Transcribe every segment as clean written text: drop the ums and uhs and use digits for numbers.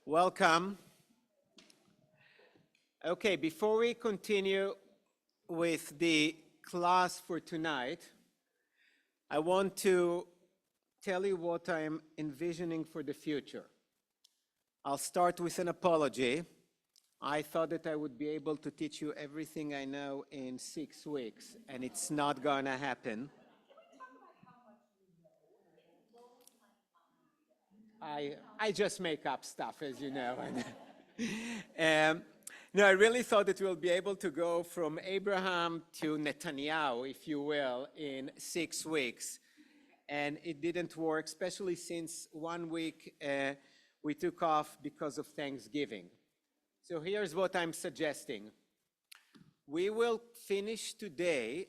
Welcome. Okay, before we continue with the class for tonight, I want to tell you what I'm envisioning for the future. I'll start with an apology. I thought that I would be able to teach you everything I know in 6 weeks, and it's not going to happen. I just make up stuff, as you know. No, I really thought that we'll be able to go from Abraham to Netanyahu, if you will, in 6 weeks. And it didn't work, especially since 1 week we took off because of Thanksgiving. So here's what I'm suggesting. We will finish today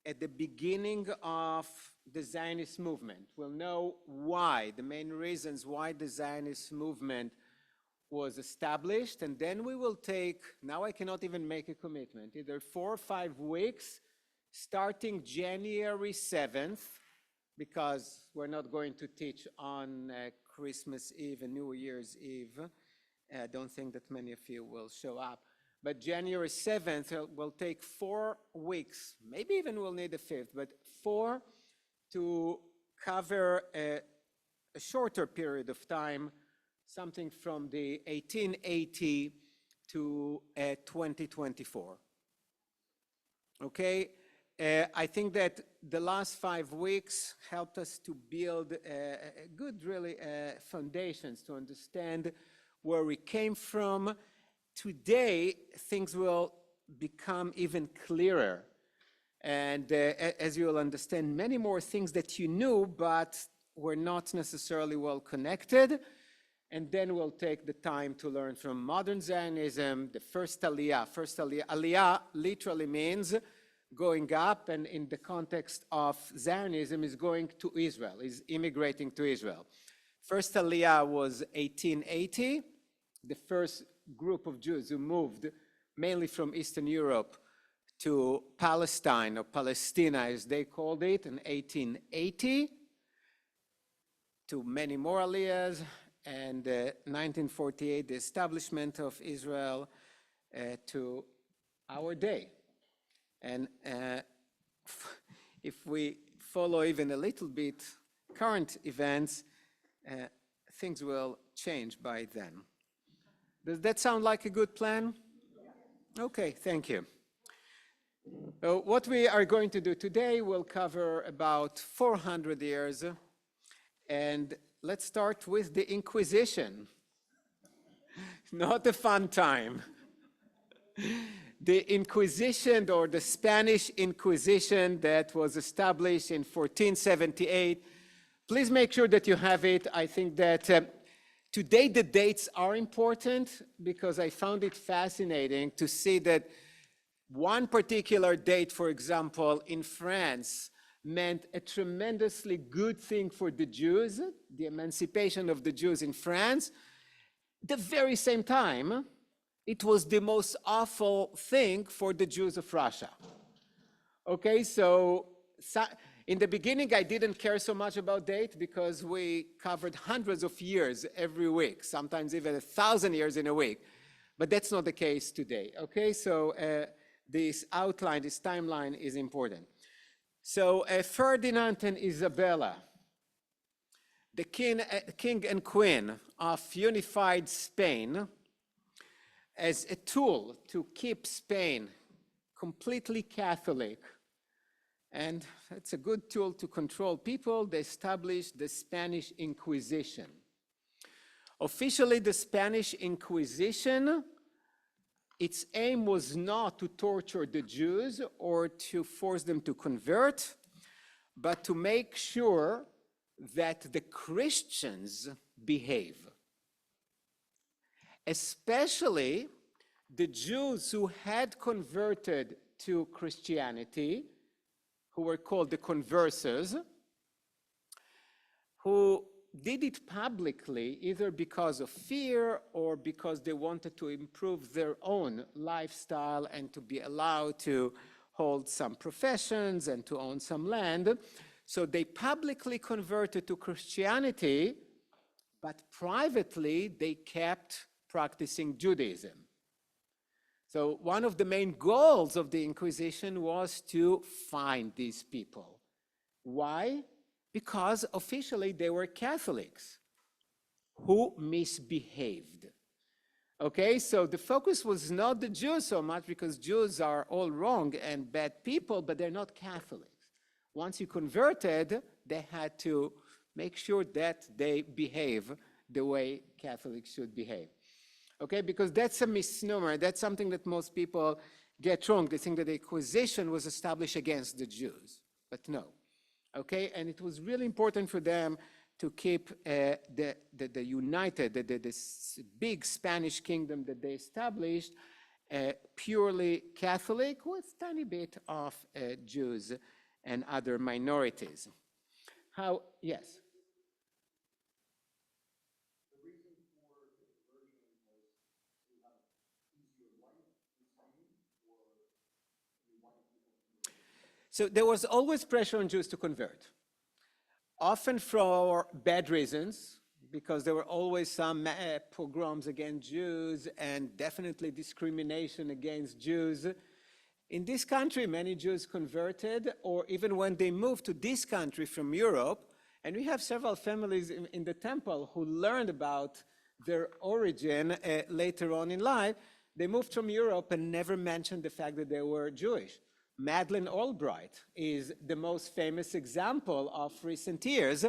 at the beginning of the Zionist movement. We'll know why, the main reasons why the Zionist movement was established, and then we will take, now I cannot even make a commitment, either 4 or 5 weeks, starting January 7th, because we're not going to teach on Christmas Eve and New Year's Eve. I don't think that many of you will show up. But January 7th will take 4 weeks, maybe even we'll need a 5th, but 4 to cover a shorter period of time, something from the 1880 to 2024. Okay, I think that the last 5 weeks helped us to build good, really, foundations to understand where we came from. Today, things will become even clearer. And as you will understand, many more things that you knew, but were not necessarily well connected. And then we'll take the time to learn from modern Zionism, the first Aliyah. First Aliyah, Aliyah literally means going up, and in the context of Zionism is going to Israel, is immigrating to Israel. First Aliyah was 1880, the first group of Jews who moved mainly from Eastern Europe to Palestine, or Palestina as they called it, in 1880, to many more Aliyahs, and 1948, the establishment of Israel to our day. And if we follow even a little bit current events, things will change by then. Does that sound like a good plan? Okay, thank you. What we are going to do today will cover about 400 years, and let's start with the Inquisition. Not a fun time. The Inquisition, or the Spanish Inquisition, that was established in 1478. Please make sure that you have it. I think that today the dates are important because I found it fascinating to see that one particular date, for example, in France, meant a tremendously good thing for the Jews, the emancipation of the Jews in France. The very same time, it was the most awful thing for the Jews of Russia. Okay, so in the beginning, I didn't care so much about date because we covered hundreds of years every week, sometimes even 1,000 years in a week. But that's not the case today, okay? So this outline, this timeline is important. So Ferdinand and Isabella, the king and queen of unified Spain, as a tool to keep Spain completely Catholic, and it's a good tool to control people, they established the Spanish Inquisition. Officially, the Spanish Inquisition, its aim was not to torture the Jews or to force them to convert, but to make sure that the Christians behave. Especially the Jews who had converted to Christianity, who were called the conversos, who did it publicly, either because of fear or because they wanted to improve their own lifestyle and to be allowed to hold some professions and to own some land. So they publicly converted to Christianity, but privately they kept practicing Judaism. So one of the main goals of the Inquisition was to find these people. Why? Because officially they were Catholics who misbehaved. Okay, so the focus was not the Jews so much, because Jews are all wrong and bad people, but they're not Catholics. Once you converted, they had to make sure that they behave the way Catholics should behave. Okay, because that's a misnomer. That's something that most people get wrong. They think that the Inquisition was established against the Jews, but no. Okay, and it was really important for them to keep the united, this big Spanish kingdom that they established, purely Catholic with a tiny bit of Jews and other minorities. How, yes? The reason for the conversion was to have easier life in Spain, or you wanted people to convert? So there was always pressure on Jews to convert. Often for bad reasons, because there were always some pogroms against Jews and definitely discrimination against Jews. In this country, many Jews converted, or even when they moved to this country from Europe, and we have several families in the temple who learned about their origin later on in life. They moved from Europe and never mentioned the fact that they were Jewish. Madeleine Albright is the most famous example of recent years.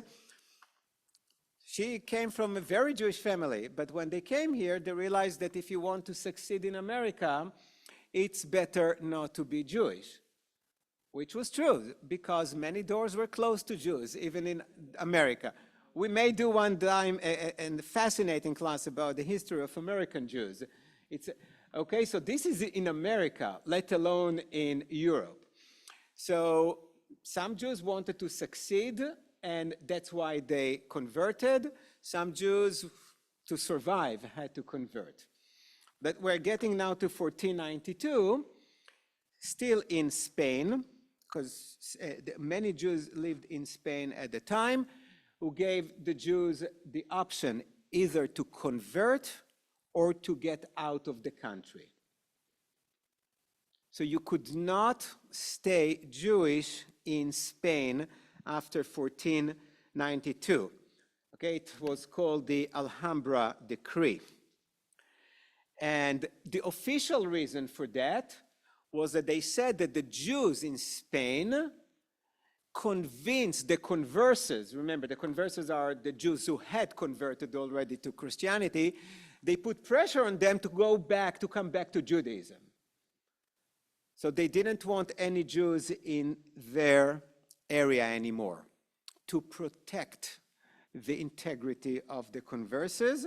She came from a very Jewish family, but when they came here, they realized that if you want to succeed in America, it's better not to be Jewish, which was true, because many doors were closed to Jews, even in America. We may do one time a fascinating class about the history of American Jews. Okay, so this is in America, let alone in Europe. So some Jews wanted to succeed, and that's why they converted. Some Jews, to survive, had to convert. But we're getting now to 1492, still in Spain, because many Jews lived in Spain at the time, who gave the Jews the option either to convert or to get out of the country. So you could not stay Jewish in Spain after 1492. Okay, it was called the Alhambra Decree. And the official reason for that was that they said that the Jews in Spain convinced the conversos, remember the conversos are the Jews who had converted already to Christianity, they put pressure on them to come back to Judaism. So they didn't want any Jews in their area anymore, to protect the integrity of the conversos.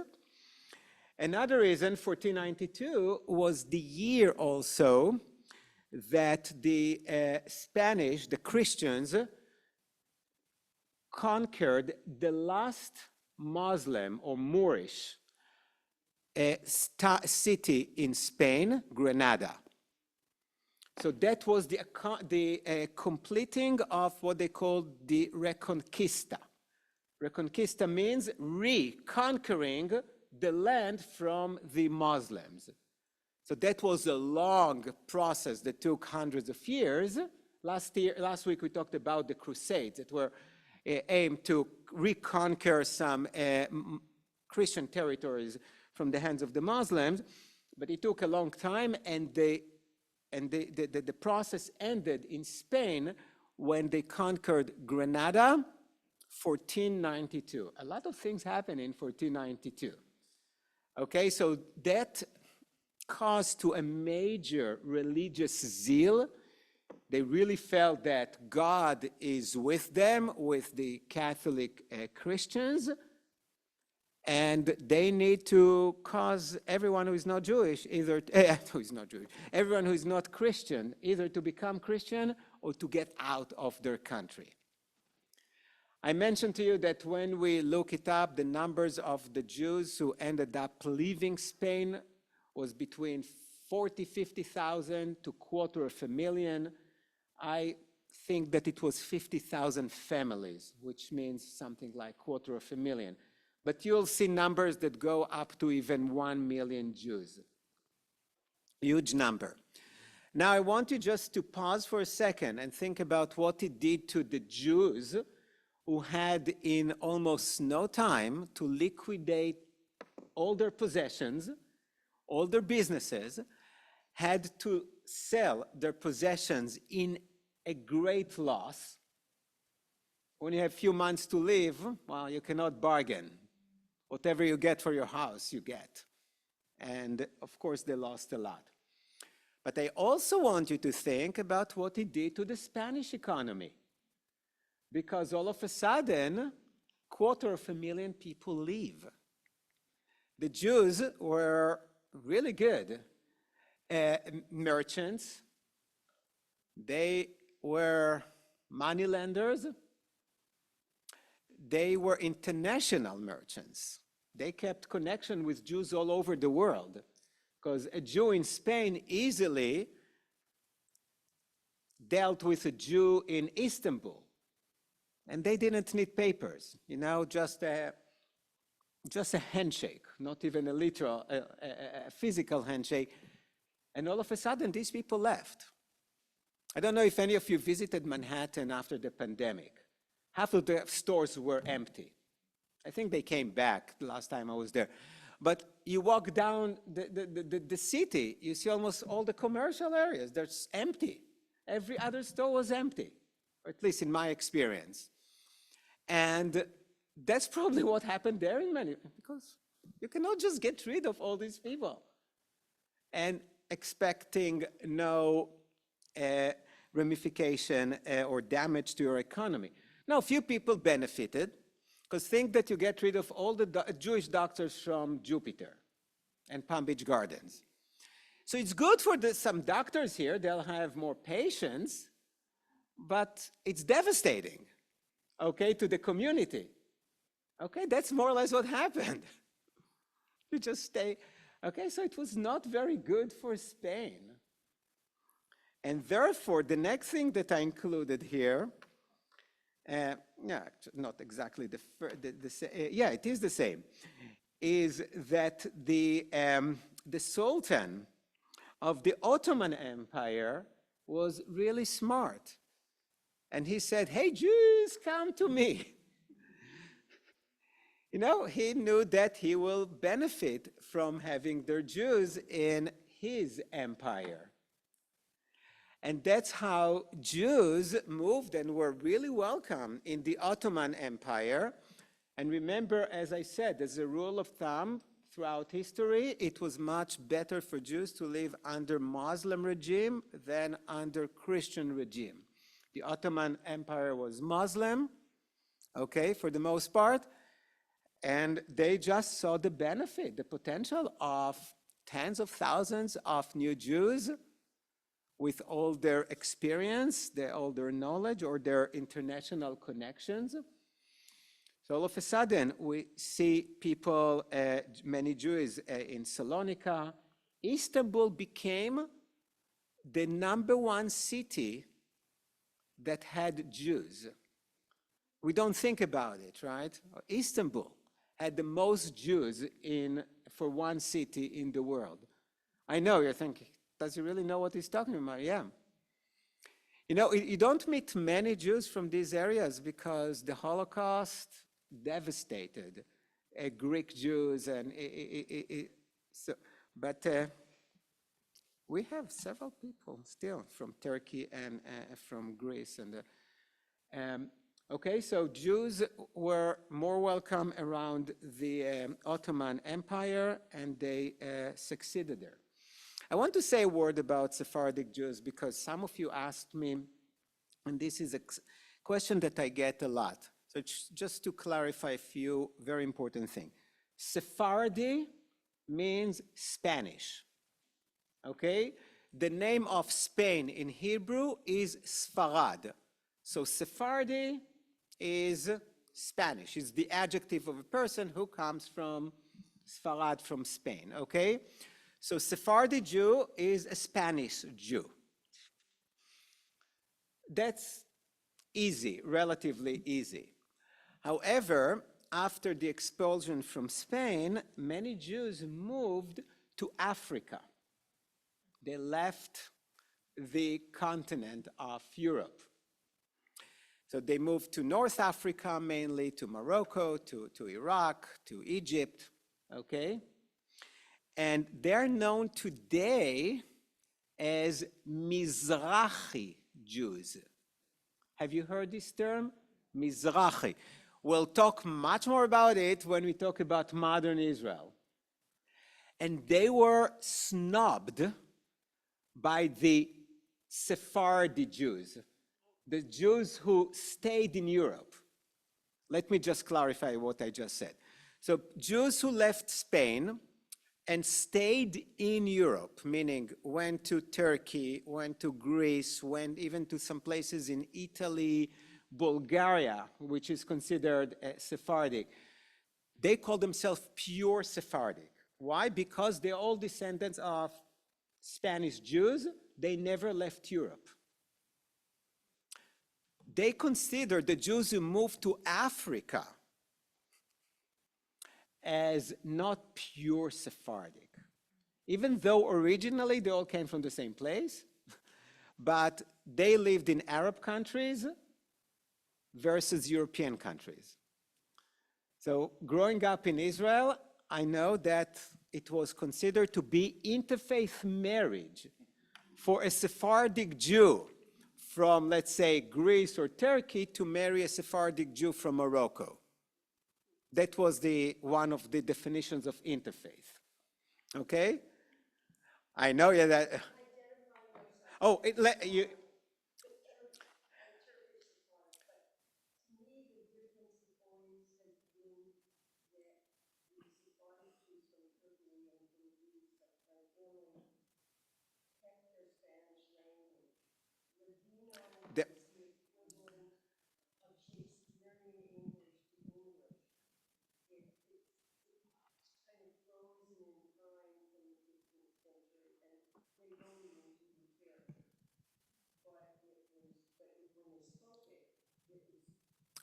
Another reason, 1492, was the year also that the Spanish, the Christians, conquered the last Muslim or Moorish city in Spain, Granada. So that was the completing of what they called the Reconquista. Reconquista means reconquering the land from the Muslims. So that was a long process that took hundreds of years. Last week we talked about the Crusades that were aimed to reconquer some Christian territories from the hands of the Muslims, but it took a long time, and the process ended in Spain when they conquered Granada, 1492. A lot of things happened in 1492. Okay, so that caused to a major religious zeal. They really felt that God is with them, with the Catholic Christians, and they need to cause everyone who is not Jewish, everyone who is not Christian, either to become Christian or to get out of their country. I mentioned to you that when we look it up, the numbers of the Jews who ended up leaving Spain was between 50,000 to 250,000. I think that it was 50,000 families, which means something like 250,000. But you'll see numbers that go up to even 1 million Jews. Huge number. Now I want you just to pause for a second and think about what it did to the Jews who had in almost no time to liquidate all their possessions, all their businesses, had to sell their possessions in a great loss. When you have few months to live, well, you cannot bargain. Whatever you get for your house, you get. And of course, they lost a lot. But I also want you to think about what it did to the Spanish economy. Because all of a sudden, 250,000 people leave. The Jews were really good merchants. They were moneylenders. They were international merchants. They kept connection with Jews all over the world, because a Jew in Spain easily dealt with a Jew in Istanbul. And they didn't need papers, you know, just a handshake, not even a literal, a physical handshake. And all of a sudden, these people left. I don't know if any of you visited Manhattan after the pandemic. Half of the stores were empty. I think they came back the last time I was there. But you walk down the city, you see almost all the commercial areas. They're empty. Every other store was empty, or at least in my experience. And that's probably what happened there in many, because you cannot just get rid of all these people and expecting no ramification or damage to your economy. Now, few people benefited, because think that you get rid of all the Jewish doctors from Jupiter and Palm Beach Gardens. So it's good for some doctors here, they'll have more patients, but it's devastating, okay, to the community. Okay, that's more or less what happened. You just stay, okay, so it was not very good for Spain. And therefore, the next thing that I included here, not exactly yeah, it is the same, is that the Sultan of the Ottoman Empire was really smart. And he said, hey, Jews, come to me. You know, he knew that he will benefit from having their Jews in his empire. And that's how Jews moved and were really welcome in the Ottoman Empire. And remember, as I said, as a rule of thumb throughout history, it was much better for Jews to live under Muslim regime than under Christian regime. The Ottoman Empire was Muslim, okay, for the most part, and they just saw the benefit, the potential of tens of thousands of new Jews with all their experience, all their knowledge, or their international connections. So all of a sudden, we see people, many Jews in Salonika. Istanbul became the #1 city that had Jews. We don't think about it, right? Istanbul had the most Jews for one city in the world. I know you're thinking, does he really know what he's talking about? Yeah. You know, you don't meet many Jews from these areas because the Holocaust devastated Greek Jews, and we have several people still from Turkey and from Greece. Okay, so Jews were more welcome around the Ottoman Empire, and they succeeded there. I want to say a word about Sephardic Jews because some of you asked me, and this is a question that I get a lot. So just to clarify a few very important things. Sephardi means Spanish, okay? The name of Spain in Hebrew is Sfarad. So Sephardi is Spanish. It's the adjective of a person who comes from Sfarad, from Spain, okay? So Sephardi Jew is a Spanish Jew. That's easy, relatively easy. However, after the expulsion from Spain, many Jews moved to Africa. They left the continent of Europe. So they moved to North Africa, mainly to Morocco, to Iraq, to Egypt, okay? And they're known today as Mizrahi Jews. Have you heard this term? Mizrahi. We'll talk much more about it when we talk about modern Israel. And they were snubbed by the Sephardi Jews, the Jews who stayed in Europe. Let me just clarify what I just said. So Jews who left Spain and stayed in Europe, meaning went to Turkey, went to Greece, went even to some places in Italy, Bulgaria, which is considered Sephardic. They call themselves pure Sephardic. Why? Because they're all descendants of Spanish Jews. They never left Europe. They consider the Jews who moved to Africa as not pure Sephardic. Even though originally they all came from the same place, but they lived in Arab countries versus European countries. So growing up in Israel, I know that it was considered to be interfaith marriage for a Sephardic Jew from, let's say, Greece or Turkey to marry a Sephardic Jew from Morocco. That was one of the definitions of interfaith. Okay? I know you that. Oh, you.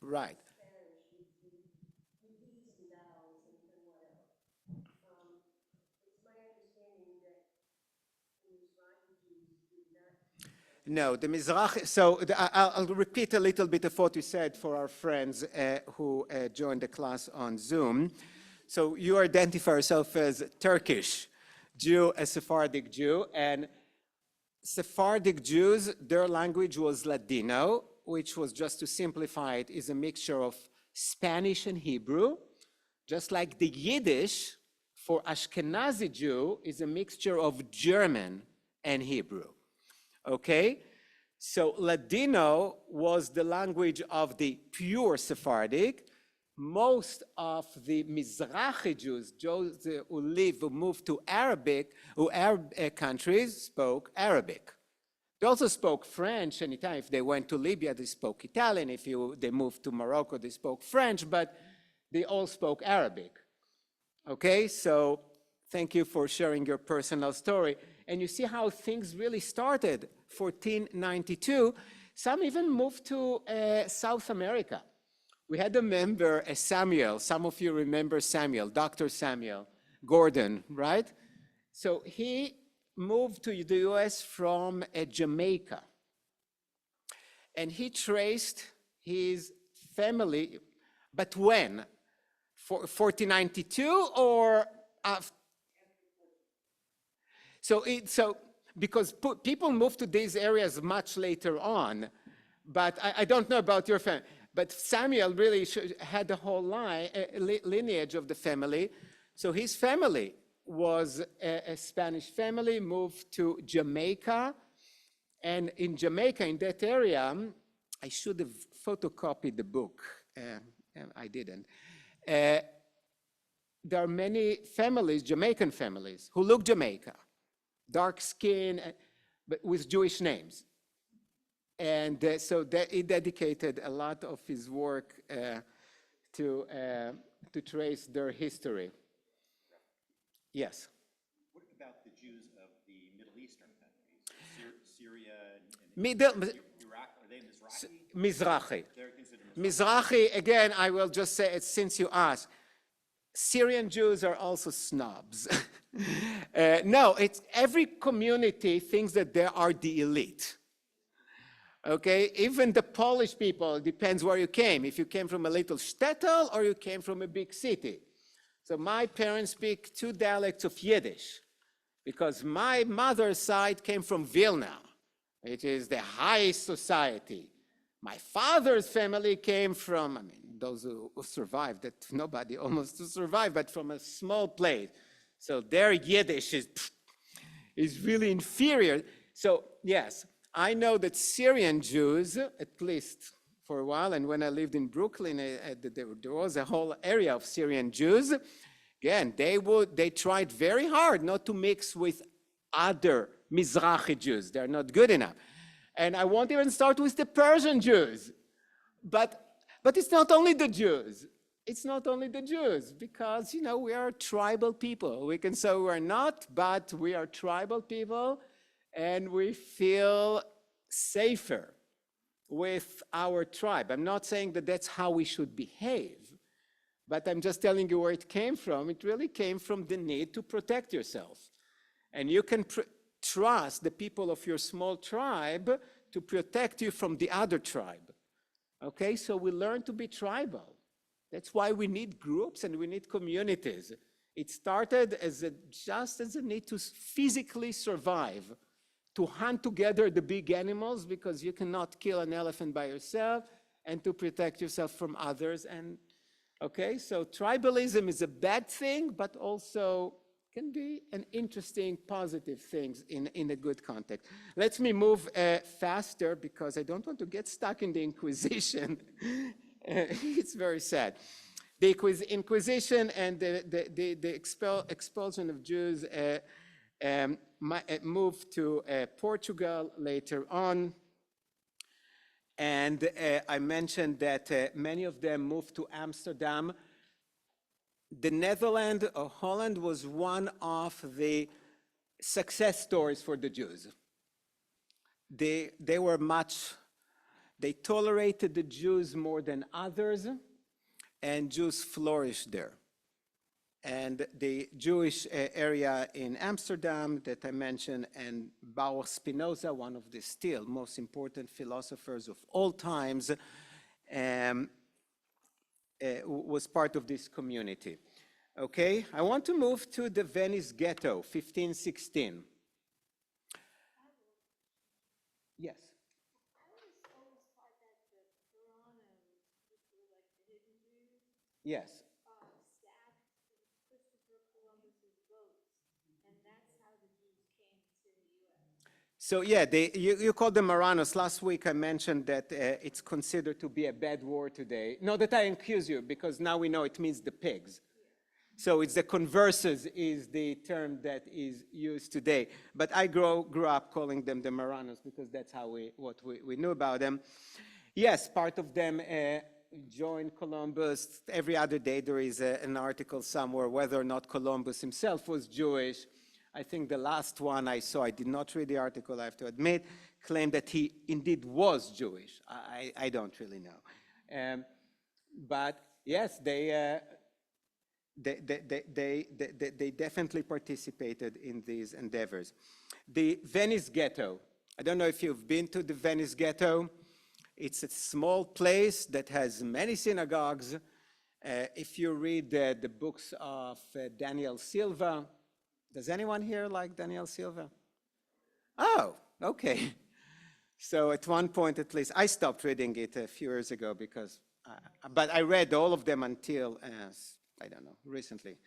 Right. No, the Mizrahi, so I'll repeat a little bit of what you said for our friends who joined the class on Zoom. So you identify yourself as Turkish Jew, a Sephardic Jew, and Sephardic Jews, their language was Ladino, which was, just to simplify it, is a mixture of Spanish and Hebrew, just like the Yiddish for Ashkenazi Jew is a mixture of German and Hebrew. Okay? So Ladino was the language of the pure Sephardic. Most of the Mizrahi Jews, Jews who moved to Arab countries, spoke Arabic. They also spoke French anytime. If they went to Libya, they spoke Italian. If they moved to Morocco, they spoke French, but they all spoke Arabic. Okay, so thank you for sharing your personal story. And you see how things really started. 1492, some even moved to South America. We had a member, Samuel, some of you remember Samuel, Dr. Samuel Gordon, right? So he moved to the US from Jamaica. And he traced his family, but when? 1492 or after? So because people moved to these areas much later on, but I don't know about your family. But Samuel really had the whole lineage of the family. So his family was a Spanish family, moved to Jamaica. And in Jamaica, in that area, I should have photocopied the book, and I didn't. There are many families, Jamaican families, who look Jamaica, dark skin, but with Jewish names. And so he dedicated a lot of his work to trace their history. Yes? What about the Jews of the Middle Eastern countries, Syria and Iraq? Are they Mizrahi? Mizrahi. They're considered Mizrahi. Mizrahi, again, I will just say it since you asked. Syrian Jews are also snobs. No, it's every community thinks that they are the elite. Okay, even the Polish people, depends where you came. If you came from a little shtetl or you came from a big city. So my parents speak two dialects of Yiddish because my mother's side came from Vilna, which is the high society. My father's family came from, I mean, those who survived, that nobody almost survived, but from a small place. So their Yiddish is really inferior. So yes, I know that Syrian Jews, at least for a while, and when I lived in Brooklyn, there was a whole area of Syrian Jews. Again, they tried very hard not to mix with other Mizrahi Jews. They're not good enough. And I won't even start with the Persian Jews. But it's not only the Jews. It's not only the Jews, because, you know, we are tribal people. We can say we're not, but we are tribal people, and we feel safer with our tribe. I'm not saying that that's how we should behave, but I'm just telling you where it came from. It really came from the need to protect yourself. And you can trust the people of your small tribe to protect you from the other tribe. Okay, so we learn to be tribal. That's why we need groups and we need communities. It started as just as a need to physically survive, to hunt together the big animals because you cannot kill an elephant by yourself, and to protect yourself from others. And okay, so tribalism is a bad thing, but also can be an interesting, positive thing in a good context. Let me move faster because I don't want to get stuck in the Inquisition. It's very sad. The Inquisition and the expulsion of Jews moved to Portugal later on. And I mentioned that many of them moved to Amsterdam. The Netherlands or Holland was one of the success stories for the Jews. They tolerated the Jews more than others, and Jews flourished there. And the Jewish area in Amsterdam that I mentioned, and Baruch Spinoza, one of the still most important philosophers of all times, was part of this community. Okay, I want to move to the Venice Ghetto, 1516. Yes. Yes. So yeah, you call them Marranos. Last week I mentioned that it's considered to be a bad word today. Not that I accuse you, because now we know it means the pigs. So it's the converses is the term that is used today. But I grew up calling them the Marranos because that's how what we knew about them. Yes, part of them joined Columbus. Every other day there is an article somewhere whether or not Columbus himself was Jewish. I think the last one I saw, I did not read the article, I have to admit, claimed that he indeed was Jewish. I don't really know. But yes, they definitely participated in these endeavors. The Venice Ghetto. I don't know if you've been to the Venice Ghetto. It's a small place that has many synagogues. If you read the books of Daniel Silva, does anyone here like Daniel Silva? Oh, okay. So at one point at least, I stopped reading it a few years ago because, but I read all of them until, I don't know, recently.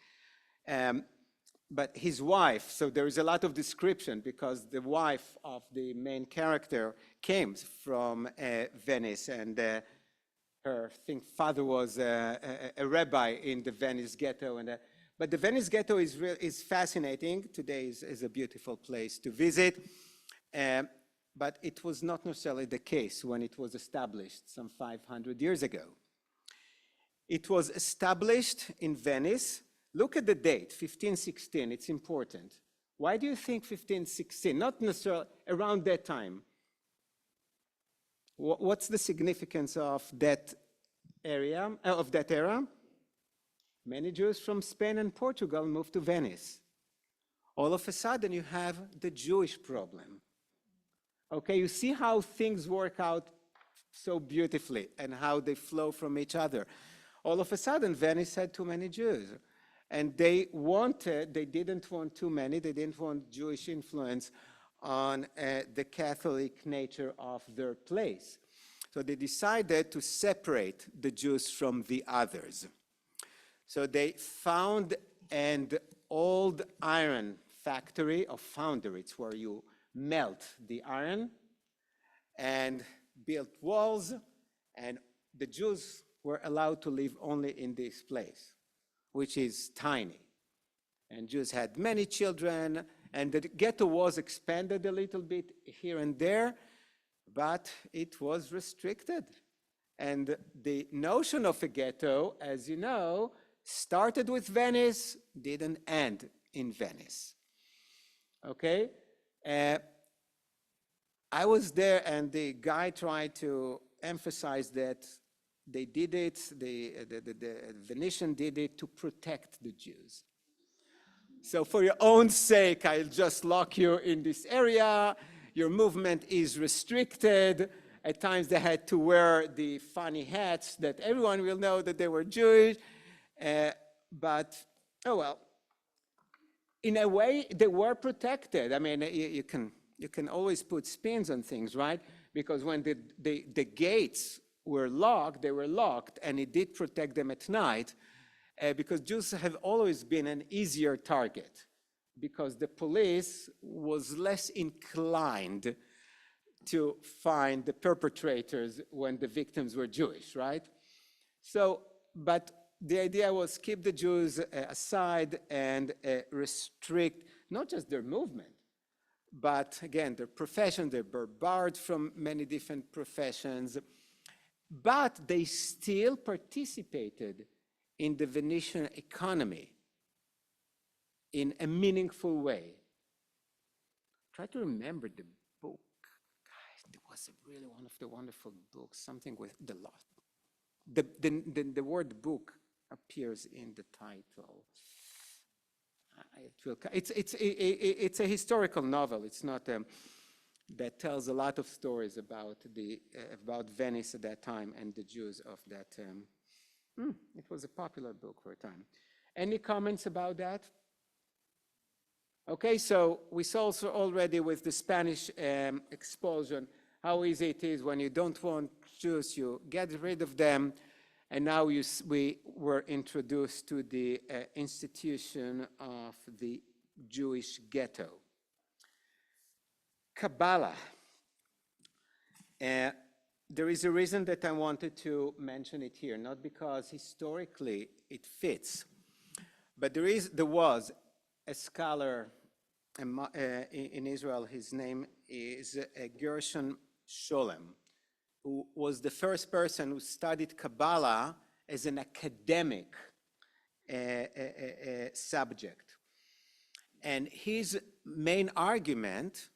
But his wife, so there is a lot of description because the wife of the main character came from Venice, and her, I think, father was a rabbi in the Venice Ghetto. But the Venice Ghetto is fascinating. Today is a beautiful place to visit. But it was not necessarily the case when it was established some 500 years ago. It was established in Venice. Look at the date, 1516, it's important. Why do you think 1516? Not necessarily around that time. What's the significance of that area, of that era? Many Jews from Spain and Portugal moved to Venice. All of a sudden, you have the Jewish problem. Okay, you see how things work out so beautifully and how they flow from each other. All of a sudden, Venice had too many Jews. And they didn't want too many, they didn't want Jewish influence on the Catholic nature of their place. So they decided to separate the Jews from the others. So they found an old iron factory or foundry. It's where you melt the iron and built walls, and the Jews were allowed to live only in this place, which is tiny. And Jews had many children, and the ghetto was expanded a little bit here and there, but it was restricted. And the notion of a ghetto, as you know, started with Venice, didn't end in Venice. Okay? I was there, and the guy tried to emphasize that they did it, the Venetian did it to protect the Jews. So for your own sake, I'll just lock you in this area. Your movement is restricted. At times they had to wear the funny hats that everyone will know that they were Jewish. But, oh well. In a way, they were protected. I mean, you can always put spins on things, right? Because when the gates were locked, they were locked, and it did protect them at night, because Jews have always been an easier target, because the police was less inclined to find the perpetrators when the victims were Jewish, right? So, but the idea was keep the Jews aside and restrict not just their movement, but again, their profession. They were barred from many different professions, but they still participated in the Venetian economy in a meaningful way. Try to remember the book. Guys, it was really one of the wonderful books, something with the lot. The word book appears in the title. It's a historical novel. It's not that tells a lot of stories about Venice at that time and the Jews of that. It was a popular book for a time. Any comments about that? Okay, so we saw also already with the Spanish expulsion how easy it is when you don't want Jews, you get rid of them. And now we were introduced to the institution of the Jewish ghetto. Kabbalah. There is a reason that I wanted to mention it here, not because historically it fits, but there was a scholar in Israel. His name is Gershon Sholem, who was the first person who studied Kabbalah as an academic subject. And his main argument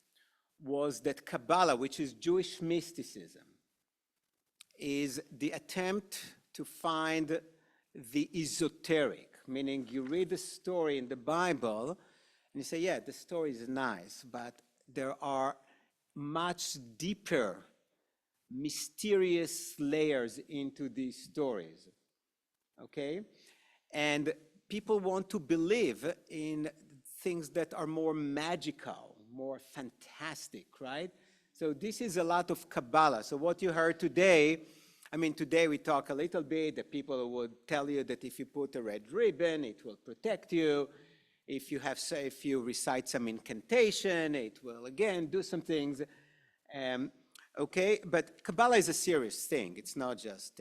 was that Kabbalah, which is Jewish mysticism, is the attempt to find the esoteric, meaning you read the story in the Bible and you say, yeah, the story is nice, but there are much deeper, mysterious layers into these stories, okay? And people want to believe in things that are more magical, more fantastic, right? So this is a lot of Kabbalah. So what you heard today, I mean, today we talk a little bit, that people would tell you that if you put a red ribbon, it will protect you. If you recite some incantation, it will again do some things. Okay, but Kabbalah is a serious thing. It's not just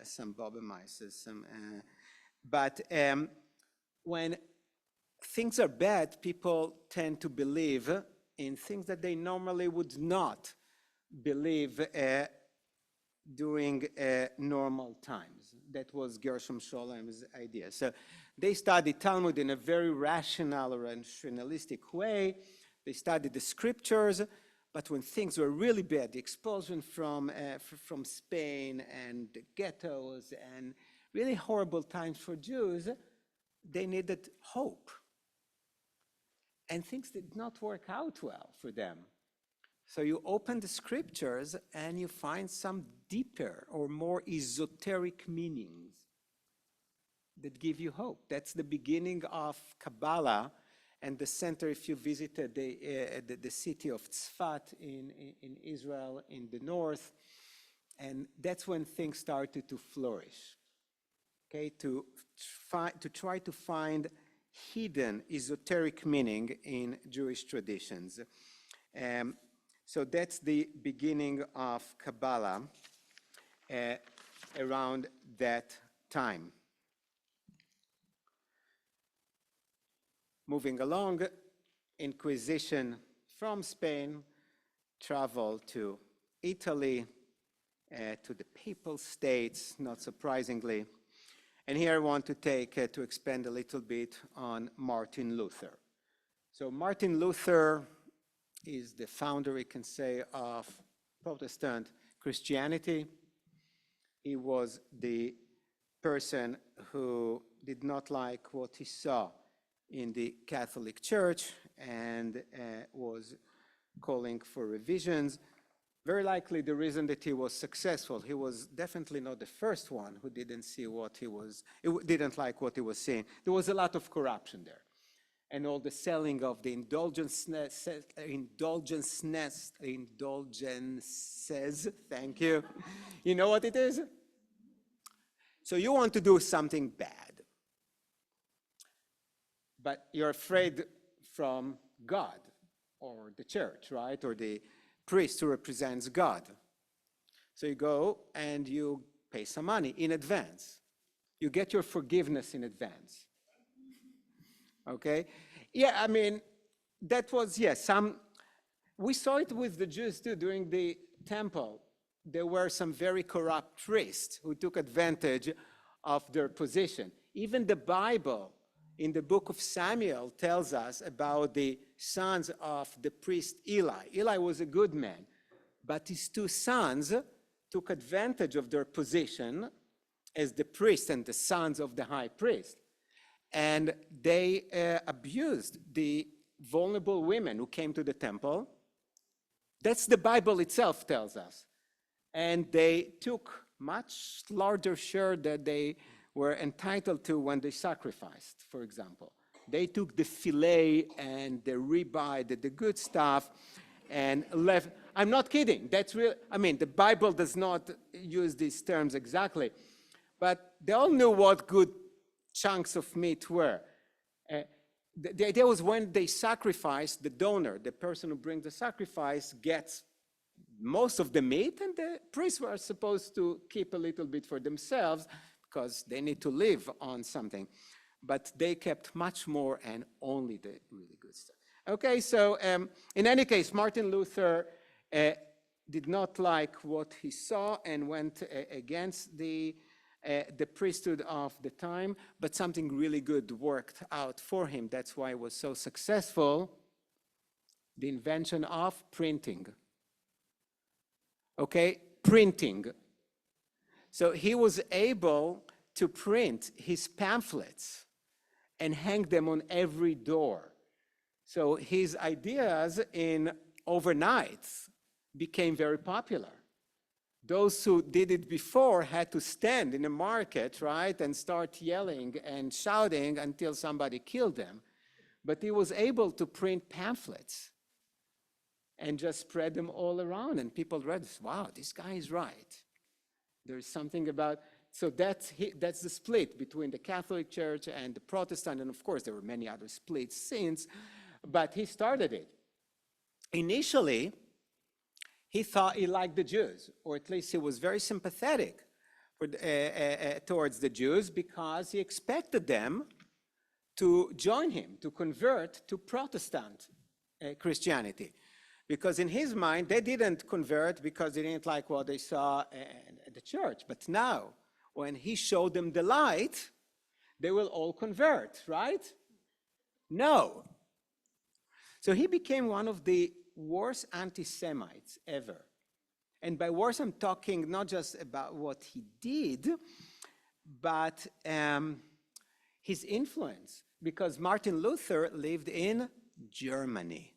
some Bobemeises. But when things are bad, people tend to believe in things that they normally would not believe during normal times. That was Gershom Sholem's idea. So they studied Talmud in a very rational or rationalistic way. They studied the scriptures, But when things were really bad, the expulsion from Spain and the ghettos and really horrible times for Jews, they needed hope. And things did not work out well for them. So you open the scriptures and you find some deeper or more esoteric meanings that give you hope. That's the beginning of Kabbalah, and the center, if you visited the city of Tzfat in Israel in the north, and that's when things started to flourish. Okay, to try to find hidden esoteric meaning in Jewish traditions. So that's the beginning of Kabbalah around that time. Moving along, Inquisition from Spain traveled to Italy, to the Papal States, not surprisingly. And here I want to expand a little bit on Martin Luther. So Martin Luther is the founder, we can say, of Protestant Christianity. He was the person who did not like what he saw in the Catholic Church and was calling for revisions. Very likely the reason that he was successful, he was definitely not the first one who didn't see what he was, didn't like what he was seeing. There was a lot of corruption there. And all the selling of the indulgences, thank you. You know what it is? So you want to do something bad, but you're afraid from God or the church, right? Or the priest who represents God. So you go and you pay some money in advance. You get your forgiveness in advance. Okay? Yeah, I mean, that was, yes, we saw it with the Jews too during the temple. There were some very corrupt priests who took advantage of their position. Even the Bible, in the book of Samuel, tells us about the sons of the priest Eli. Eli was a good man, but his two sons took advantage of their position as the priest and the sons of the high priest. And they abused the vulnerable women who came to the temple. That's the Bible itself tells us. And they took much larger share than they were entitled to when they sacrificed, for example. They took the filet and the ribeye, the good stuff, and left. I'm not kidding. That's real. I mean, the Bible does not use these terms exactly, but they all knew what good chunks of meat were. The idea was when they sacrifice, the donor, the person who brings the sacrifice, gets most of the meat, and the priests were supposed to keep a little bit for themselves because they need to live on something. But they kept much more and only the really good stuff. Okay, so in any case, Martin Luther did not like what he saw and went against the priesthood of the time, but something really good worked out for him. That's why it was so successful, the invention of printing. Okay, printing. So he was able to print his pamphlets and hang them on every door. So his ideas in overnight became very popular. Those who did it before had to stand in a market, right, and start yelling and shouting until somebody killed them. But he was able to print pamphlets and just spread them all around, and people read this. Wow, this guy is right. There's something about, so that's the split between the Catholic Church and the Protestant, and of course there were many other splits since, but he started it. Initially, he thought he liked the Jews, or at least he was very sympathetic towards the Jews because he expected them to join him, to convert to Protestant Christianity. Because in his mind, they didn't convert because they didn't like what they saw at the church. But now, when he showed them the light, they will all convert, right? No. So he became one of the worst anti-Semites ever. And by worse, I'm talking not just about what he did, but his influence, because Martin Luther lived in Germany.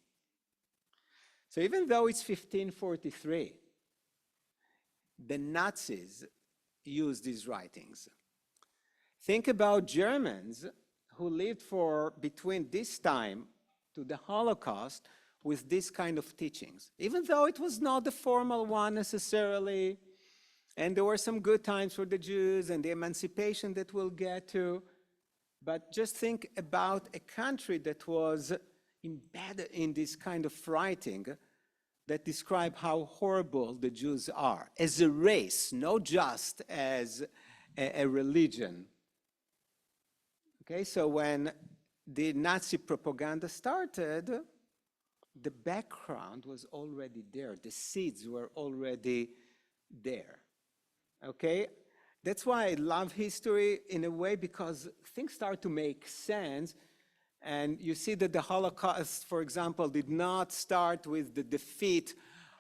So even though it's 1543, the Nazis used these writings. Think about Germans who lived for between this time to the Holocaust with this kind of teachings, even though it was not the formal one necessarily, and there were some good times for the Jews and the emancipation that we'll get to, but just think about a country that was embedded in this kind of writing that describe how horrible the Jews are as a race, not just as a religion. Okay, so when the Nazi propaganda started, the background was already there. The seeds were already there. Okay? That's why I love history in a way, because things start to make sense. And you see that the Holocaust, for example, did not start with the defeat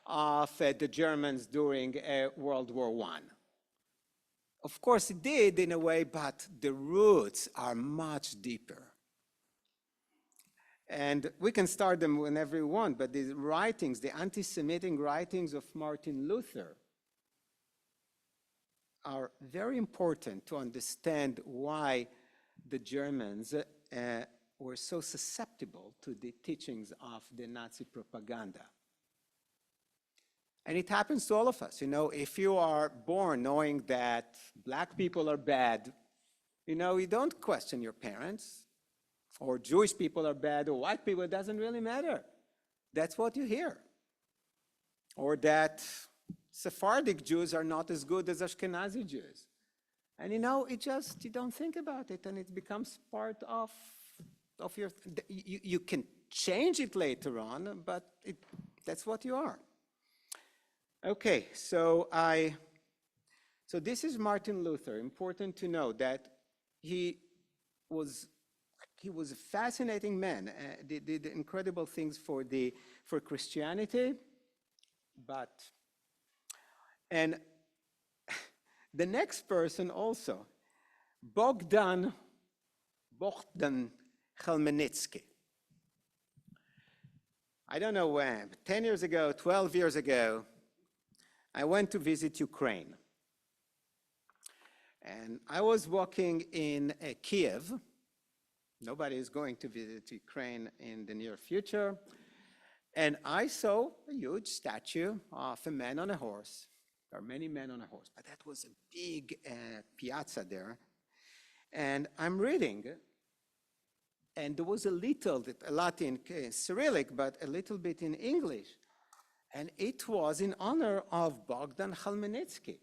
of the Germans during World War I. Of course, it did in a way, but the roots are much deeper. And we can start them whenever we want, but the writings, the anti-Semitic writings of Martin Luther, are very important to understand why the Germans were so susceptible to the teachings of the Nazi propaganda. And it happens to all of us. You know, if you are born knowing that black people are bad, you know, you don't question your parents, or Jewish people are bad, or white people, it doesn't really matter. That's what you hear. Or that Sephardic Jews are not as good as Ashkenazi Jews. And you know, it just, you don't think about it, and it becomes part of your, you can change it later on, but that's what you are. Okay, so this is Martin Luther. Important to know that he was a fascinating man, did incredible things for Christianity, and the next person also, Bogdan Khmelnytsky. I don't know when, 10 years ago, 12 years ago, I went to visit Ukraine. And I was walking in Kiev. Nobody is going to visit Ukraine in the near future. And I saw a huge statue of a man on a horse. There are many men on a horse, but that was a big piazza there. And I'm reading, and there was a lot in Cyrillic, but a little bit in English. And it was in honor of Bogdan Khmelnytsky.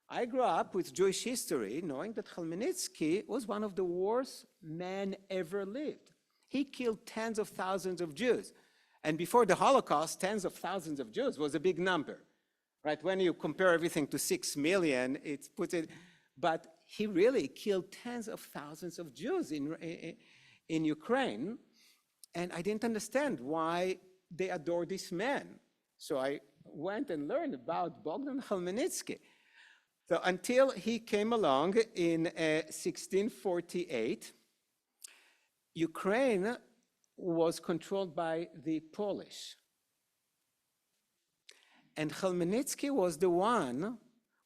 I grew up with Jewish history, knowing that Khmelnytsky was one of the worst men ever lived. He killed tens of thousands of Jews. And before the Holocaust, tens of thousands of Jews was a big number. Right? When you compare everything to 6 million, it puts it, but he really killed tens of thousands of Jews in Ukraine. And I didn't understand why they adore this man. So I went and learned about Bogdan Khmelnytsky. So until he came along in 1648, Ukraine was controlled by the Polish. And Khmelnytsky was the one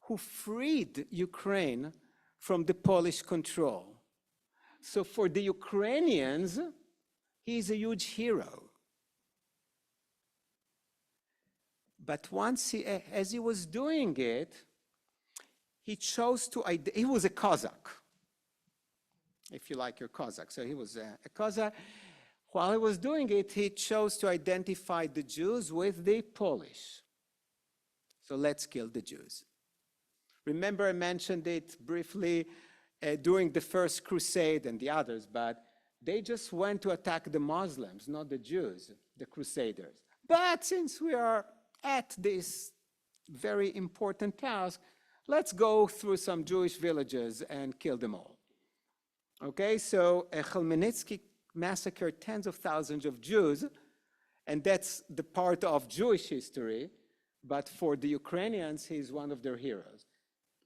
who freed Ukraine from the Polish control. So for the Ukrainians, he's a huge hero. But once as he was doing it, he chose to, he was a Cossack, if you like your Cossack. So he was a Cossack. While he was doing it, he chose to identify the Jews with the Polish. So let's kill the Jews. Remember, I mentioned it briefly during the First Crusade and the others, but they just went to attack the Muslims, not the Jews, the Crusaders. But since we are at this very important task, let's go through some Jewish villages and kill them all. Okay, so Khmelnytsky massacred tens of thousands of Jews, And that's the part of Jewish history, but for the Ukrainians, he's one of their heroes.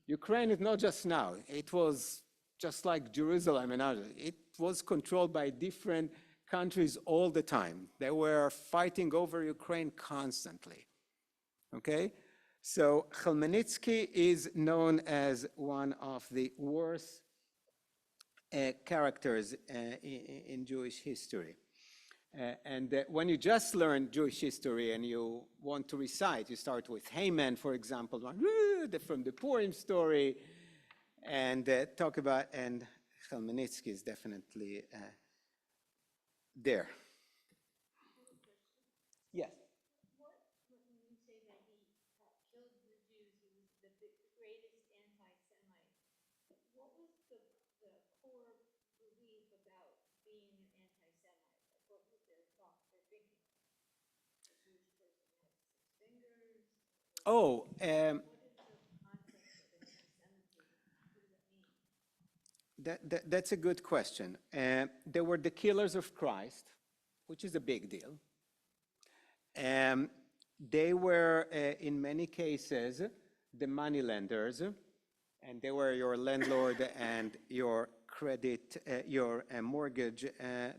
Ukraine is not just now. It was just like Jerusalem and others. It was controlled by different countries all the time. They were fighting over Ukraine constantly, okay? So Khmelnytsky is known as one of the worst characters in Jewish history. When you just learn Jewish history and you want to recite, you start with Haman, for example, from the Purim story, and talk about, and Khmelnytsky is definitely there. Yes. When you say that he killed the Jews, he was the greatest anti-Semite, what was the core belief about being an anti-Semite? Like, what was their thought, their thinking? A Jewish person has 6 fingers? Oh, What is the concept of anti-Semitism? What does that mean? that's a good question. They were the killers of Christ, which is a big deal. They were, in many cases, the moneylenders, and they were your landlord and your credit, your mortgage,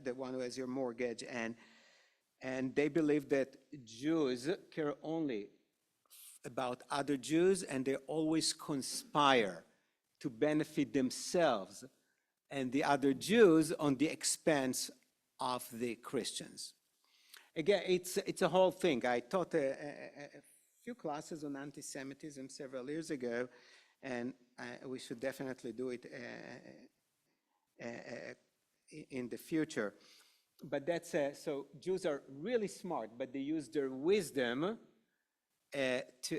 the one who has your mortgage, and they believed that Jews care only about other Jews, and they always conspire to benefit themselves and the other Jews on the expense of the Christians. Again, it's a whole thing. I taught a few classes on anti-Semitism several years ago, and we should definitely do it in the future. But that's, so Jews are really smart, but they use their wisdom to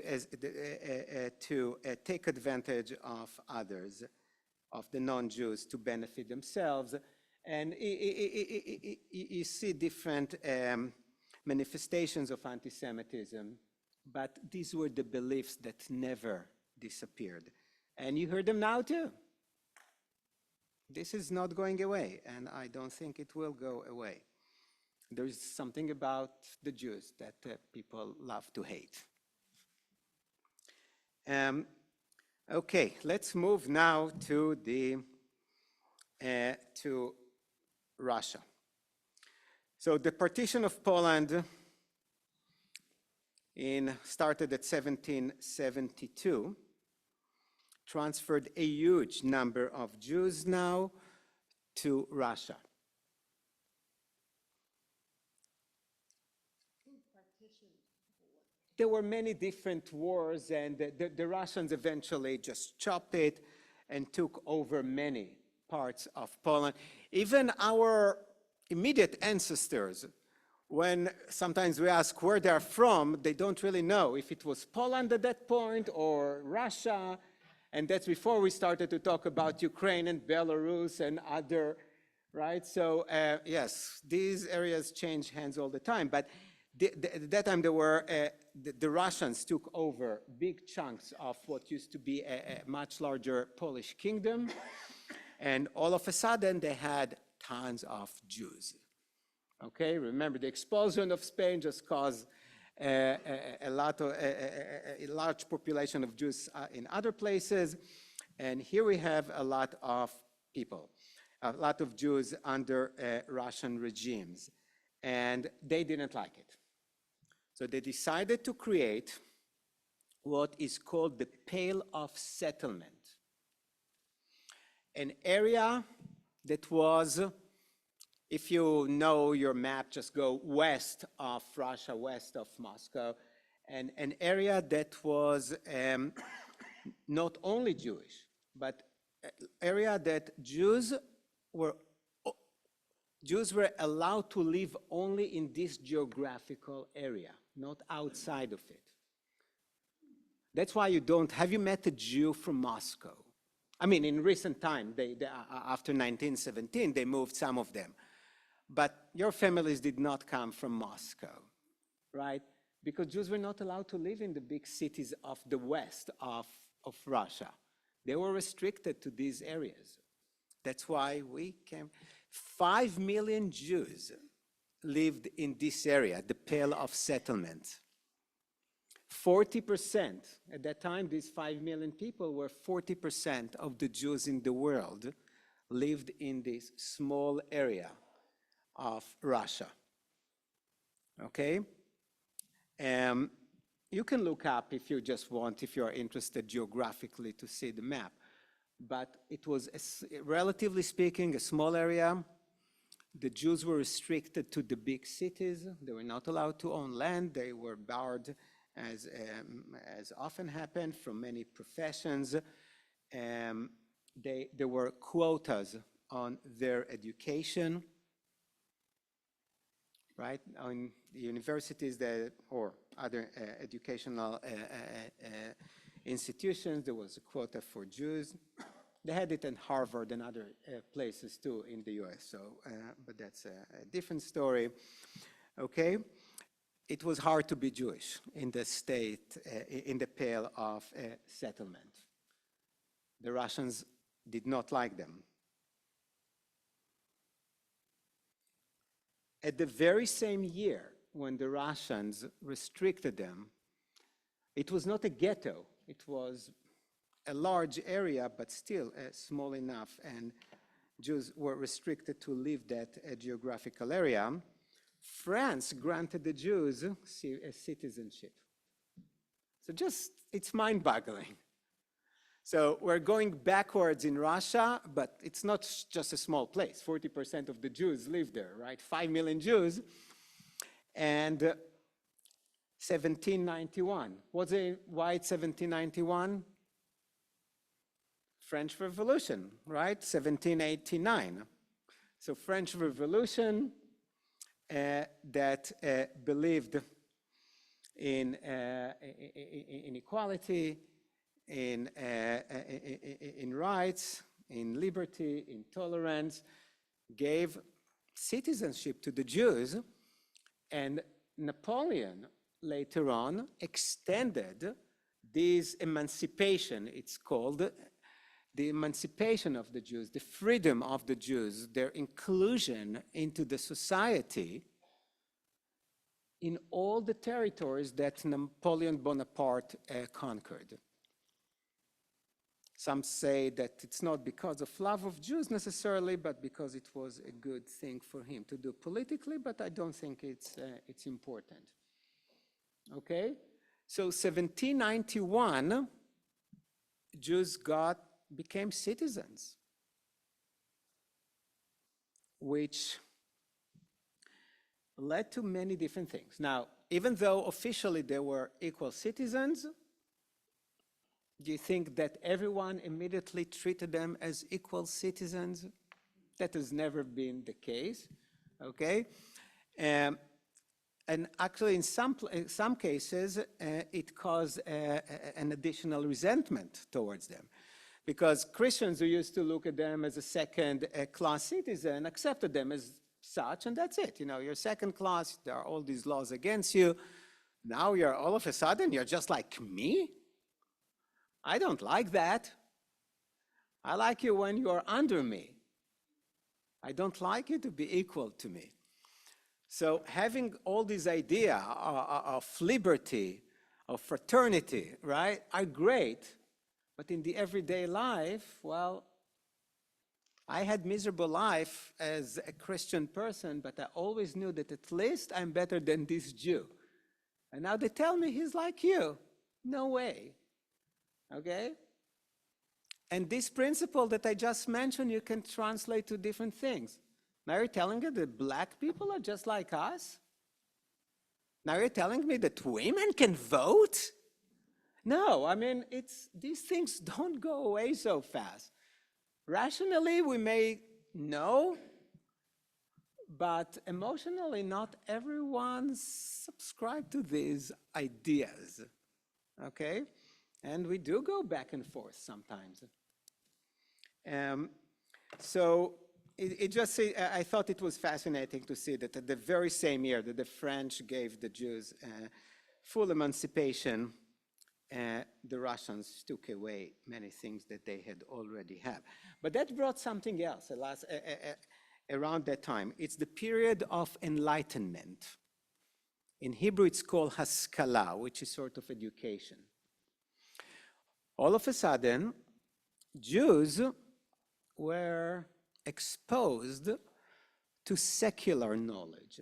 take advantage of others, of the non-Jews, to benefit themselves. And you see different manifestations of anti-Semitism, but these were the beliefs that never disappeared. And you heard them now too. This is not going away, and I don't think it will go away. There's something about the Jews that people love to hate. Okay, let's move now to Russia. So the partition of Poland started at 1772, transferred a huge number of Jews now to Russia. There were many different wars, and the Russians eventually just chopped it and took over many parts of Poland. Even our immediate ancestors, when sometimes we ask where they're from, they don't really know if it was Poland at that point or Russia. And that's before we started to talk about Ukraine and Belarus and other, right? So yes, these areas change hands all the time. But at that time, there were, the Russians took over big chunks of what used to be a much larger Polish kingdom. And all of a sudden, they had tons of Jews. Okay, remember the expulsion of Spain just caused a large population of Jews in other places. And here we have a lot of people, a lot of Jews under Russian regimes. And they didn't like it. So they decided to create what is called the Pale of Settlement, an area that was, if you know your map, just go west of Russia, west of Moscow, and an area that was not only Jewish, but an area that Jews were allowed to live only in this geographical area, not outside of it. That's why you don't, have you met a Jew from Moscow? I mean, in recent time, after 1917, they moved some of them. But your families did not come from Moscow, right? Because Jews were not allowed to live in the big cities of the west of Russia. They were restricted to these areas. That's why we came. 5 million Jews lived in this area, the Pale of Settlement. 40%, at that time, these 5 million people were 40% of the Jews in the world lived in this small area of Russia. Okay? You can look up if you just want, if you're interested geographically to see the map. But it was, relatively speaking, a small area. The Jews were restricted to the big cities. They were not allowed to own land. They were barred, as often happened, from many professions. There were quotas on their education, right? On the universities or other educational institutions, there was a quota for Jews. They had it in Harvard and other places too in the US, so, but that's a different story, okay? It was hard to be Jewish in the state, in the Pale of Settlement. The Russians did not like them. At the very same year when the Russians restricted them, it was not a ghetto, it was a large area, but still small enough, and Jews were restricted to leave that geographical area. France granted the Jews a citizenship. So just, it's mind-boggling. So we're going backwards in Russia, but it's not just a small place. 40% of the Jews live there, right? 5 million Jews. And 1791. Why it's 1791? French Revolution, right? 1789. So French Revolution that believed in equality, in rights, in liberty, in tolerance, gave citizenship to the Jews, and Napoleon later on extended this emancipation, it's called, the emancipation of the Jews, the freedom of the Jews, their inclusion into the society in all the territories that Napoleon Bonaparte conquered. Some say that it's not because of love of Jews necessarily, but because it was a good thing for him to do politically, but I don't think it's important. Okay? So 1791, Jews became citizens, which led to many different things. Now, even though officially they were equal citizens, do you think that everyone immediately treated them as equal citizens? That has never been the case, okay? And actually, in some cases, it caused an additional resentment towards them, because Christians who used to look at them as a second-class citizen accepted them as such, and that's it. You know, you're second class, there are all these laws against you. Now you're all of a sudden, you're just like me? I don't like that. I like you when you are under me. I don't like you to be equal to me. So having all this idea of liberty, of fraternity, right, are great, but in the everyday life, well, I had miserable life as a Christian person, but I always knew that at least I'm better than this Jew. And now they tell me he's like you. No way. Okay? And this principle that I just mentioned, you can translate to different things. Now you're telling me that black people are just like us? Now you're telling me that women can vote? No, I mean, these things don't go away so fast. Rationally, we may know, but emotionally, not everyone subscribes to these ideas, okay? And we do go back and forth sometimes. So I thought it was fascinating to see that at the very same year that the French gave the Jews full emancipation, the Russians took away many things that they had already had. But that brought something else, around that time. It's the period of enlightenment. In Hebrew, it's called haskala, which is sort of education. All of a sudden, Jews were exposed to secular knowledge.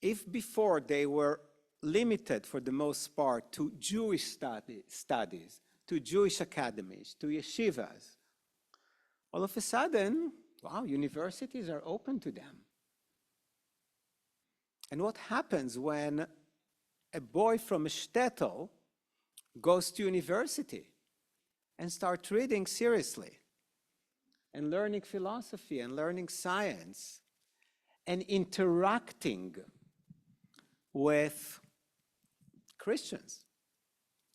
If before they were limited for the most part to Jewish studies, to Jewish academies, to yeshivas, all of a sudden, wow, universities are open to them. And what happens when a boy from a shtetl goes to university and starts reading seriously and learning philosophy and learning science and interacting with Christians?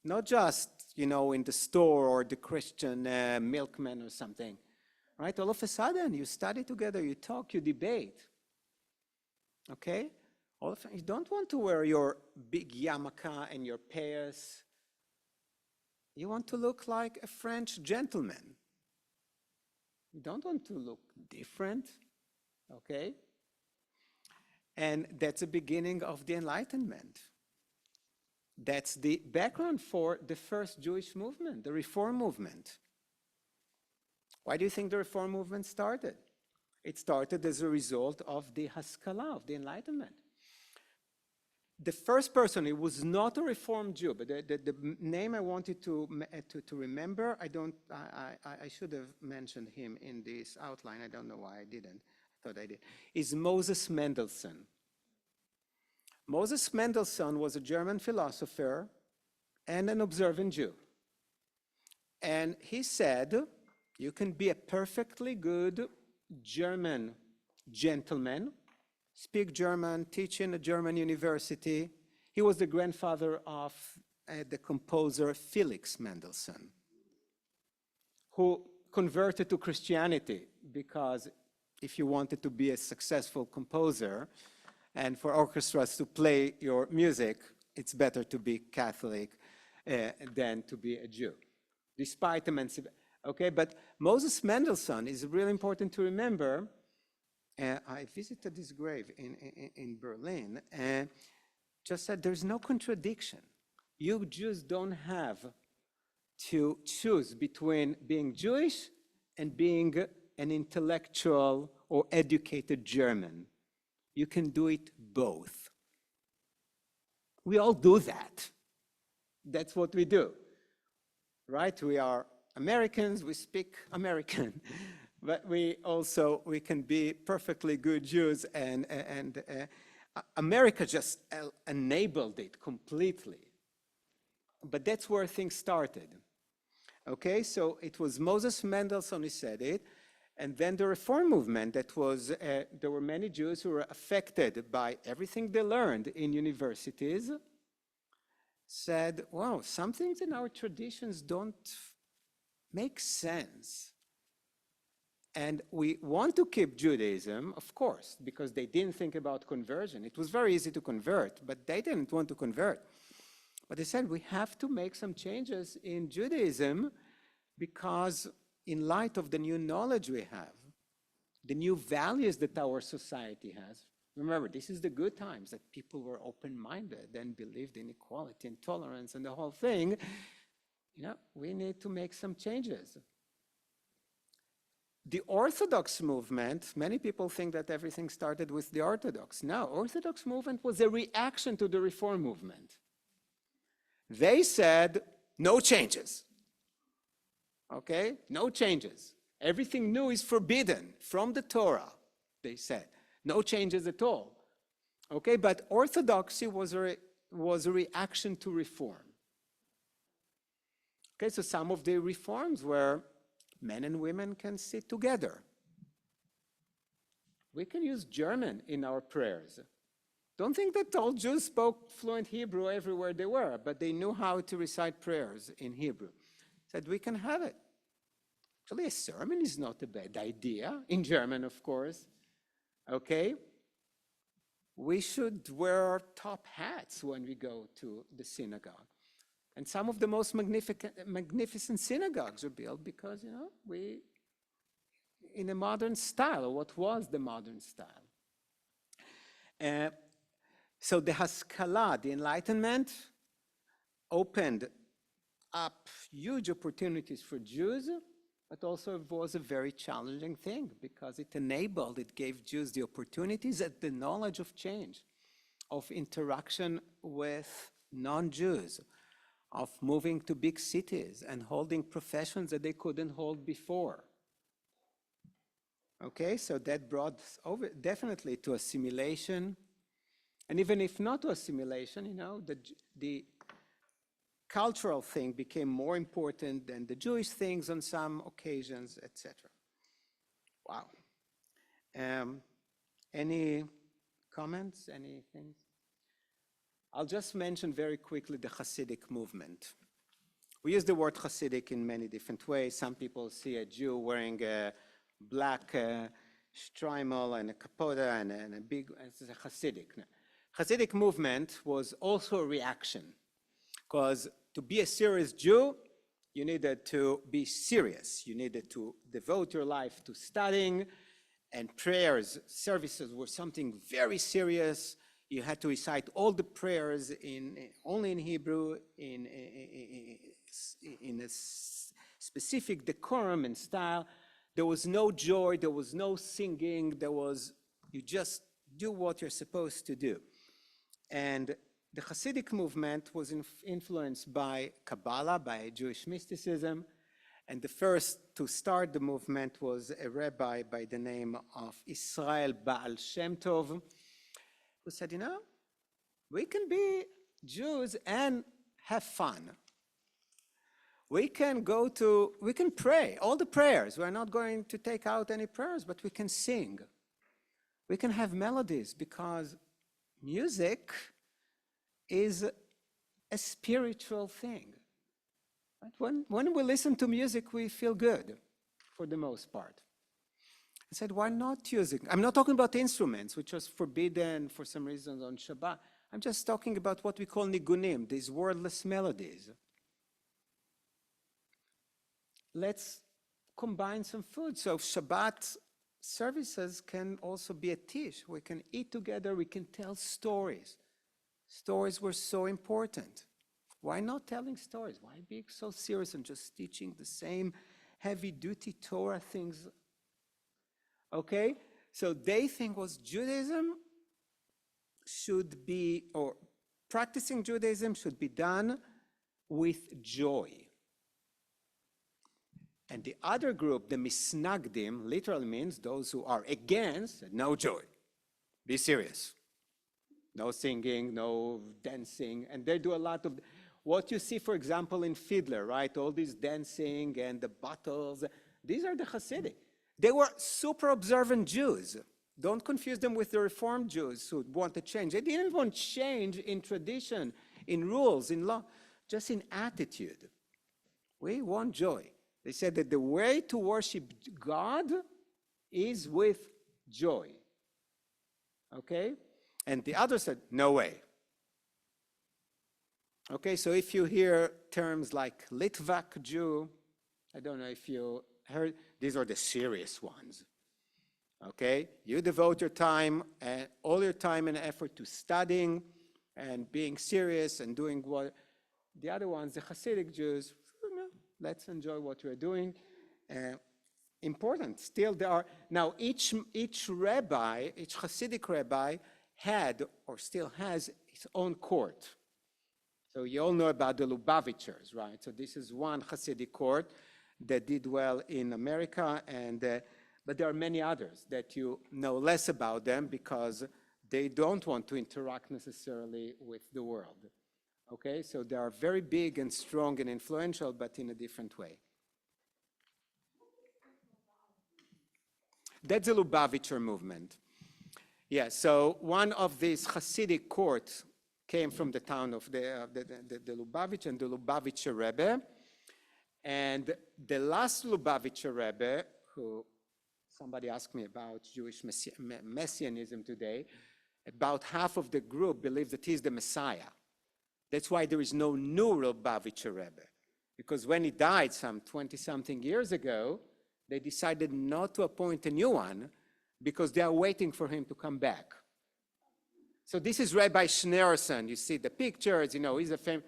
Not just, you know, in the store or the Christian milkman or something, right? All of a sudden, you study together, you talk, you debate, okay? All of you don't want to wear your big yarmulke and your payas. You want to look like a French gentleman. You don't want to look different, okay? And that's the beginning of the Enlightenment. That's the background for the first Jewish movement, the Reform movement. Why do you think the Reform movement started? It started as a result of the Haskalah, of the Enlightenment. The first person, it was not a Reformed Jew, but the name I wanted to remember, I should have mentioned him in this outline. I don't know why I didn't. I thought I did. Is Moses Mendelssohn. Moses Mendelssohn was a German philosopher and an observant Jew. And he said, you can be a perfectly good German gentleman, speak German, teach in a German university. He was the grandfather of the composer Felix Mendelssohn, who converted to Christianity because if you wanted to be a successful composer and for orchestras to play your music, it's better to be Catholic than to be a Jew, despite emancipation. Okay, but Moses Mendelssohn is really important to remember. I visited his grave in Berlin and just said there's no contradiction. You Jews don't have to choose between being Jewish and being an intellectual or educated German. You can do it both. We all do that. That's what we do, right? We are Americans, we speak American. But we can be perfectly good Jews, and America just enabled it completely. But that's where things started. Okay, so it was Moses Mendelssohn who said it, and then the Reform movement, there were many Jews who were affected by everything they learned in universities, said, wow, some things in our traditions don't make sense. And we want to keep Judaism, of course, because they didn't think about conversion. It was very easy to convert, but they didn't want to convert. But they said we have to make some changes in Judaism because in light of the new knowledge we have, the new values that our society has, remember, this is the good times that people were open-minded and believed in equality and tolerance and the whole thing. You know, we need to make some changes. The Orthodox movement, many people think that everything started with the Orthodox. No, Orthodox movement was a reaction to the Reform movement. They said, no changes. Okay, no changes. Everything new is forbidden from the Torah, they said. No changes at all. Okay, but Orthodoxy was a reaction to Reform. Okay, so some of the reforms were men and women can sit together. We can use German in our prayers. Don't think that all Jews spoke fluent Hebrew everywhere they were, but they knew how to recite prayers in Hebrew. Said we can have it. Actually, a sermon is not a bad idea, in German, of course. Okay? We should wear top hats when we go to the synagogue. And some of the most magnificent synagogues are built because, you know, in a modern style, or what was the modern style. So the Haskalah, the Enlightenment, opened up huge opportunities for Jews, but also it was a very challenging thing because it gave Jews the opportunities and the knowledge of change, of interaction with non-Jews, of moving to big cities and holding professions that they couldn't hold before. Okay, so that brought over definitely to assimilation. And even if not to assimilation, you know, the cultural thing became more important than the Jewish things on some occasions, etc. Wow. Any comments, anything? I'll just mention very quickly the Hasidic movement. We use the word Hasidic in many different ways. Some people see a Jew wearing a black shtreimel and a kapota and a big, it's a Hasidic. Hasidic movement was also a reaction, because to be a serious Jew, you needed to be serious. You needed to devote your life to studying, and prayers, services were something very serious. You had to recite all the prayers only in Hebrew, in a specific decorum and style. There was no joy, there was no singing, you just do what you're supposed to do. And the Hasidic movement was influenced by Kabbalah, by Jewish mysticism, and the first to start the movement was a rabbi by the name of Israel Baal Shem Tov, who said, you know, we can be Jews and have fun. We can pray, all the prayers. We're not going to take out any prayers, but we can sing. We can have melodies, because music is a spiritual thing. When we listen to music, we feel good, for the most part. I said, why not using? I'm not talking about instruments, which was forbidden for some reasons on Shabbat. I'm just talking about what we call nigunim, these wordless melodies. Let's combine some food. So Shabbat services can also be a tish. We can eat together, we can tell stories. Stories were so important. Why not telling stories? Why being so serious and just teaching the same heavy-duty Torah things? Okay, so they think was Judaism should be, or practicing Judaism should be done with joy. And the other group, the misnagdim, literally means those who are against, no joy. Be serious. No singing, no dancing, and they do a lot of what you see, for example, in Fiddler, right? All this dancing and the bottles. These are the Hasidic. They were super observant Jews. Don't confuse them with the Reformed Jews who want to change. They didn't want change in tradition, in rules, in law, just in attitude. We want joy. They said that the way to worship God is with joy. Okay? And the other said, no way. Okay, so if you hear terms like Litvak Jew, I don't know if you heard, these are the serious ones. Okay, you devote your time, and all your time and effort to studying and being serious and doing what the other ones, the Hasidic Jews, let's enjoy what we're doing. Important, still there are, now each rabbi, each Hasidic rabbi had or still has its own court. So you all know about the Lubavitchers, right? So this is one Hasidic court that did well in America, but there are many others that you know less about them because they don't want to interact necessarily with the world. Okay, so they are very big and strong and influential, but in a different way. That's the Lubavitcher movement. Yeah, so one of these Hasidic courts came from the town of the Lubavitch and the Lubavitcher Rebbe. And the last Lubavitcher Rebbe, who somebody asked me about Jewish messianism today, about half of the group believe that he's the Messiah. That's why there is no new Lubavitcher Rebbe. Because when he died some 20-something years ago, They decided not to appoint a new one because they are waiting for him to come back. So this is Rabbi Schneerson. You see the pictures, he's a famous.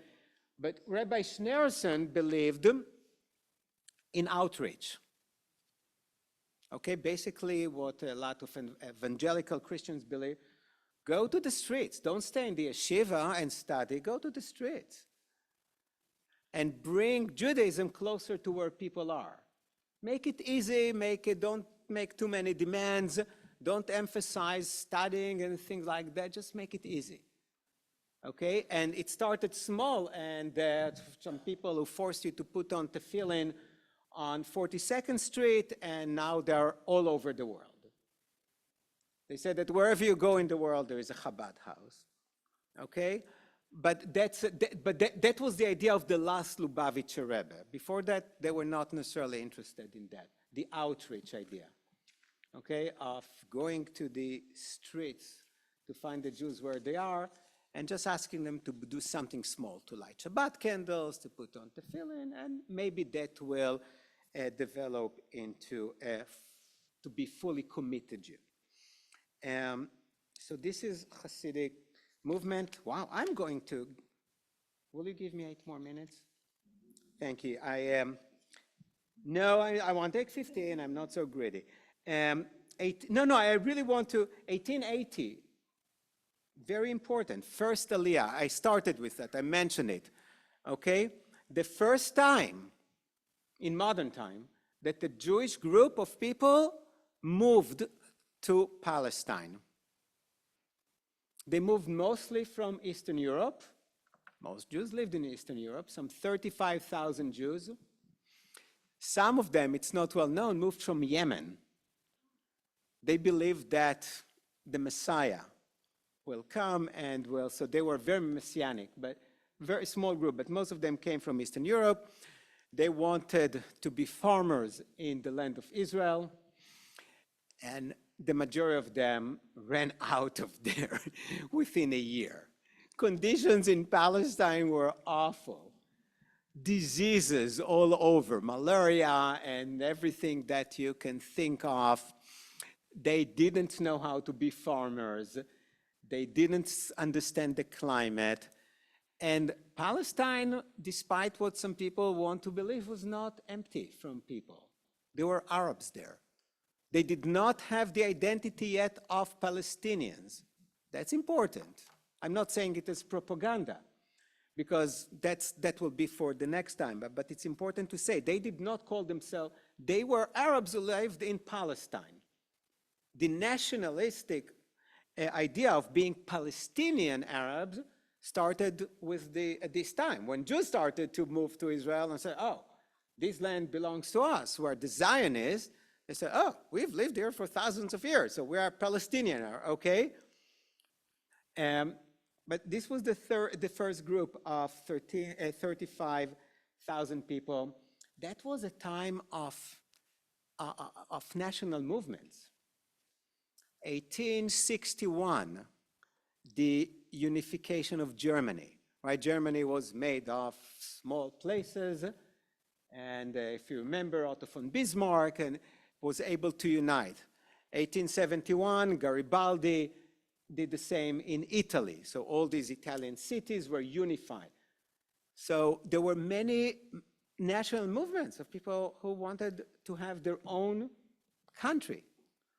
But Rabbi Schneerson believed in outreach. Okay, basically what a lot of evangelical Christians believe, go to the streets. Don't stay in the yeshiva and study. Go to the streets and bring Judaism closer to where people are. Make it easy, don't make too many demands, don't emphasize studying and things like that, just make it easy. Okay, and it started small, and some people who forced you to put on tefillin on 42nd Street, and now they're all over the world. They said that wherever you go in the world, there is a Chabad house. Okay? But that was the idea of the last Lubavitcher Rebbe. Before that, they were not necessarily interested in that, the outreach idea, okay, of going to the streets to find the Jews where they are and just asking them to do something small, to light Shabbat candles, to put on tefillin, and maybe that will develop into to be fully committed Jew. So this is Hasidic movement. Wow, I'm going to, will you give me 8 more minutes? Thank you. I want to take 15, I'm not so greedy. I really want to, 1880, very important, first Aliyah, I started with that, I mentioned it, okay? The first time, in modern time, that the Jewish group of people moved to Palestine. They moved mostly from Eastern Europe. Most Jews lived in Eastern Europe, some 35,000 Jews. Some of them, it's not well known, moved from Yemen. They believed that the Messiah will come and will, so they were very messianic, but very small group, but most of them came from Eastern Europe. They wanted to be farmers in the land of Israel, and the majority of them ran out of there within a year. Conditions in Palestine were awful. Diseases all over, malaria and everything that you can think of. They didn't know how to be farmers. They didn't understand the climate. And Palestine, despite what some people want to believe, was not empty from people. There were Arabs there. They did not have the identity yet of Palestinians. That's important. I'm not saying it as propaganda, because that will be for the next time, but it's important to say they did not call themselves, they were Arabs who lived in Palestine. The nationalistic idea of being Palestinian Arabs started with at this time, when Jews started to move to Israel and say, oh, this land belongs to us, where the Zionists, they said, oh, we've lived here for thousands of years, so we are Palestinian, okay? But this was the first group of 35,000 people. That was a time of national movements. 1861, the unification of Germany, right? Germany was made of small places, and if you remember, Otto von Bismarck was able to unite. 1871, Garibaldi did the same in Italy. So all these Italian cities were unified. So there were many national movements of people who wanted to have their own country,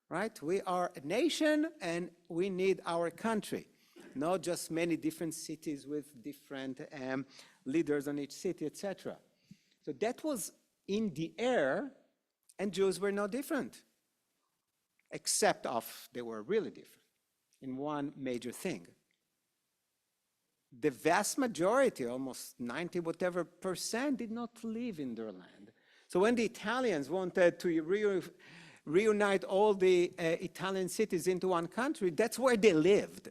right? We are a nation and we need our country, not just many different cities with different leaders on each city, etc. So that was in the air, and Jews were no different, except they were really different in one major thing. The vast majority, almost 90 whatever %, did not live in their land. So when the Italians wanted to reunite all the Italian cities into one country, that's where they lived.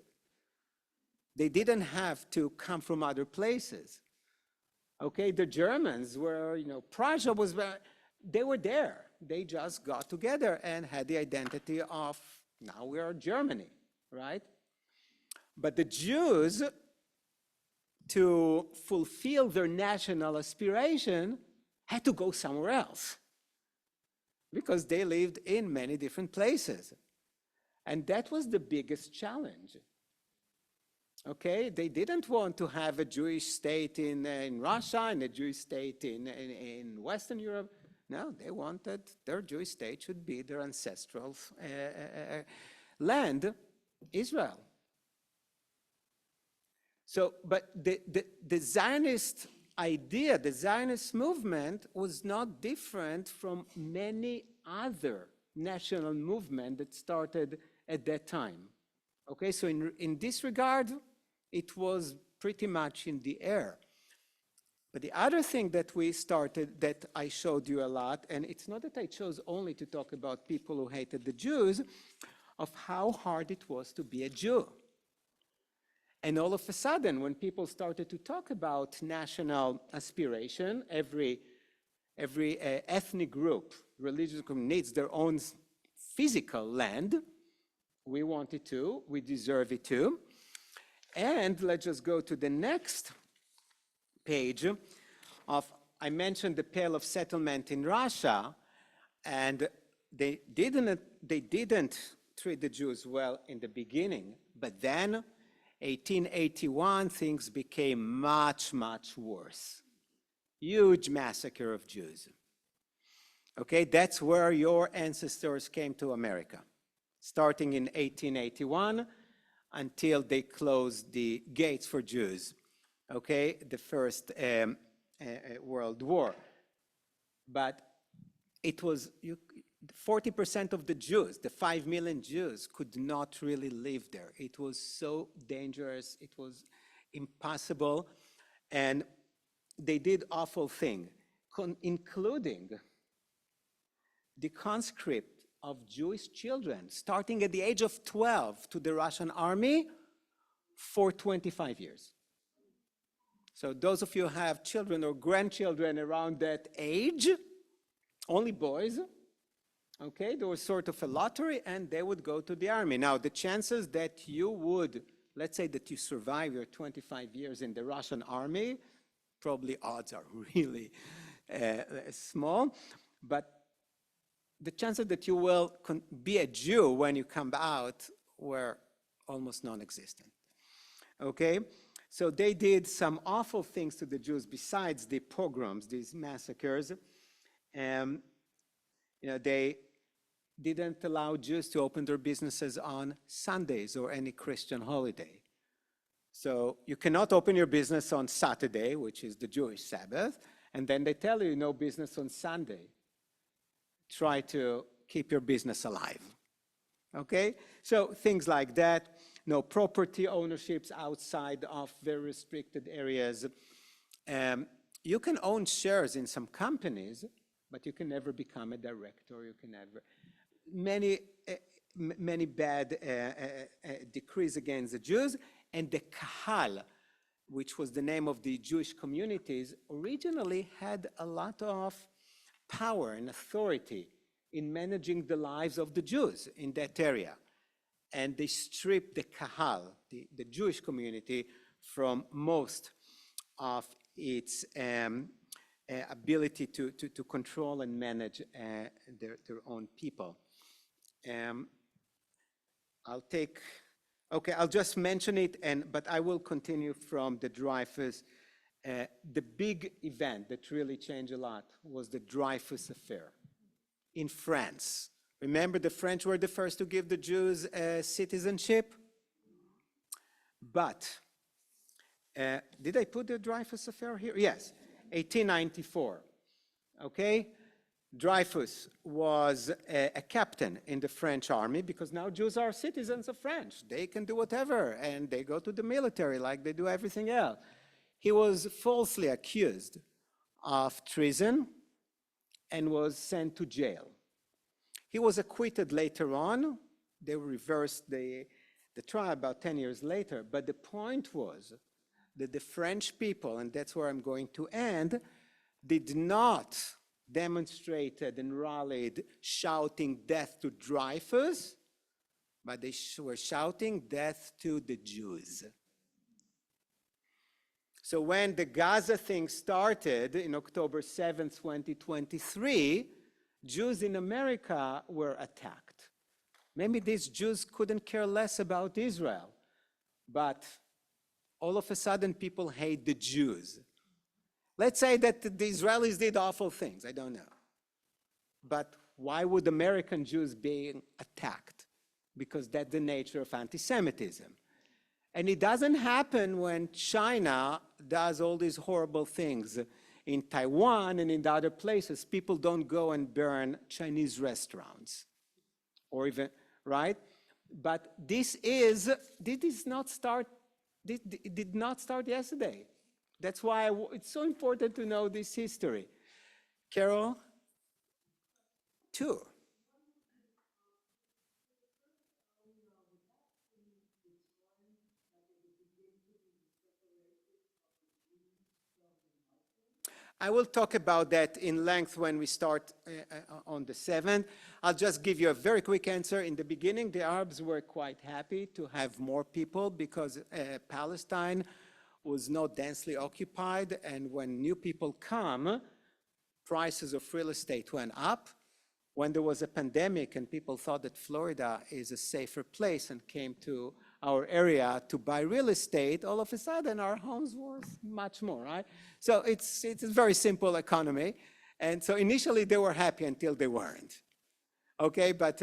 They didn't have to come from other places. Okay, the Germans were, Prussia was, they were there. They just got together and had the identity of, now we are Germany, right? But the Jews, to fulfill their national aspiration, had to go somewhere else. because they lived in many different places. And that was the biggest challenge. Okay, they didn't want to have a Jewish state in Russia and a Jewish state in Western Europe. No, they wanted their Jewish state should be their ancestral land, Israel. So, but the Zionist idea, the Zionist movement was not different from many other national movements that started at that time. Okay, so in this regard, it was pretty much in the air. But the other thing that we started, that I showed you a lot, and it's not that I chose only to talk about people who hated the Jews, of how hard it was to be a Jew. And all of a sudden, when people started to talk about national aspiration, every ethnic group, religious group needs their own physical land. We want it too, we deserve it too. And let's just go to the next page I mentioned the Pale of Settlement in Russia, and they didn't treat the Jews well in the beginning, but then 1881 things became much, much worse. Huge massacre of Jews. Okay, that's where your ancestors came to America, starting in 1881 until they closed the gates for Jews. Okay, the First World War. But it was 40% of the Jews, the 5 million Jews, could not really live there. It was so dangerous, it was impossible, and they did awful things, including the conscript of Jewish children, starting at the age of 12 to the Russian army for 25 years. So those of you who have children or grandchildren around that age, only boys, okay, there was sort of a lottery and they would go to the army. Now the chances that you would, let's say that you survive your 25 years in the Russian army, probably odds are really small, but the chances that you will be a Jew when you come out were almost non-existent, okay? So they did some awful things to the Jews besides the pogroms, these massacres. They didn't allow Jews to open their businesses on Sundays or any Christian holiday. So you cannot open your business on Saturday, which is the Jewish Sabbath, and then they tell you no business on Sunday. Try to keep your business alive. Okay? So things like that. No property ownerships outside of very restricted areas. You can own shares in some companies, but you can never become a director. You can never. Many bad decrees against the Jews. And the Kahal, which was the name of the Jewish communities, originally had a lot of power and authority in managing the lives of the Jews in that area. And they stripped the Kahal, the Jewish community, from most of its ability to control and manage their own people. I'll just mention it, but I will continue from the Dreyfus. The big event that really changed a lot was the Dreyfus Affair in France. Remember, the French were the first to give the Jews citizenship? But, did I put the Dreyfus Affair here? Yes, 1894, okay? Dreyfus was a captain in the French army because now Jews are citizens of France. They can do whatever, and they go to the military like they do everything else. He was falsely accused of treason and was sent to jail. He was acquitted later on. They reversed the trial about 10 years later. But the point was that the French people, and that's where I'm going to end, did not demonstrate and rallied shouting death to Dreyfus, but they were shouting death to the Jews. So when the Gaza thing started in October 7th, 2023, Jews in America were attacked. Maybe these Jews couldn't care less about Israel, but all of a sudden people hate the Jews. Let's say that the Israelis did awful things, I don't know. But why would American Jews be attacked? Because that's the nature of anti-Semitism. And it doesn't happen when China does all these horrible things. In Taiwan and in the other places, people don't go and burn Chinese restaurants, or even, right? But this did not start yesterday. That's why it's so important to know this history. Carol? Two. I will talk about that in length when we start on the 7th. I'll just give you a very quick answer. In the beginning, the Arabs were quite happy to have more people because Palestine was not densely occupied, and when new people come, prices of real estate went up. When there was a pandemic and people thought that Florida is a safer place and came to our area to buy real estate, all of a sudden our homes were much more, right? So it's a very simple economy. And so initially they were happy until they weren't. Okay, but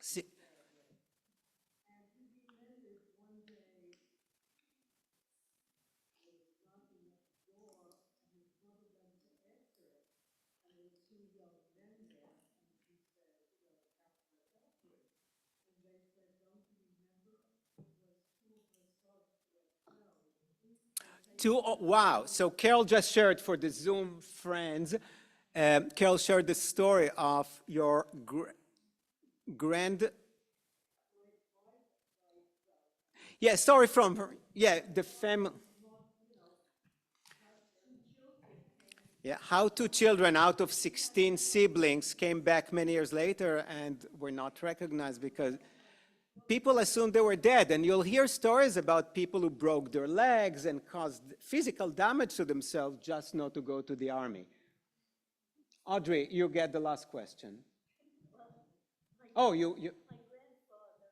see, wow, so Carol just shared for the Zoom friends, Carol shared the story of your yeah, story from her, yeah, the family. Yeah, how 2 children out of 16 siblings came back many years later and were not recognized because people assumed they were dead. And you'll hear stories about people who broke their legs and caused physical damage to themselves just not to go to the army. Audrey, you get the last question. Oh, you. My grandfather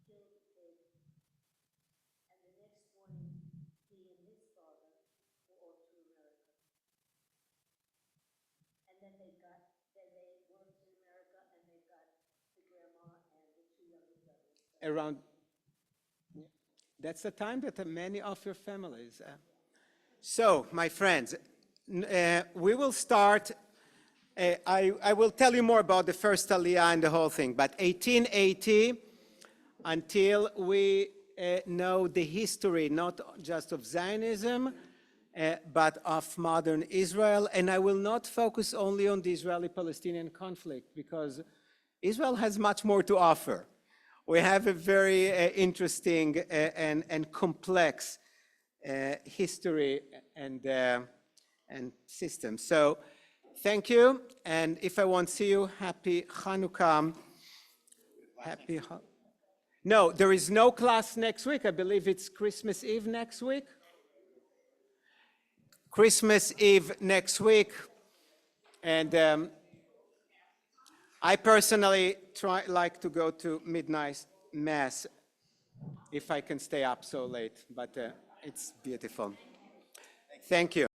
killed a pig, and the next morning, he and his father were off to America. And then they worked in America, and they got the grandma and the 2 younger brothers. Around, that's the time that many of your families. So, my friends, we will start. I will tell you more about the first Aliyah and the whole thing, but 1880, until we know the history, not just of Zionism, but of modern Israel. And I will not focus only on the Israeli-Palestinian conflict, because Israel has much more to offer. We have a very interesting and complex history and system. So thank you. And if I won't see you, happy Hanukkah. No, there is no class next week. I believe it's Christmas Eve next week. Christmas Eve next week. And I personally like to go to midnight mass if I can stay up so late, but it's beautiful. Thank you.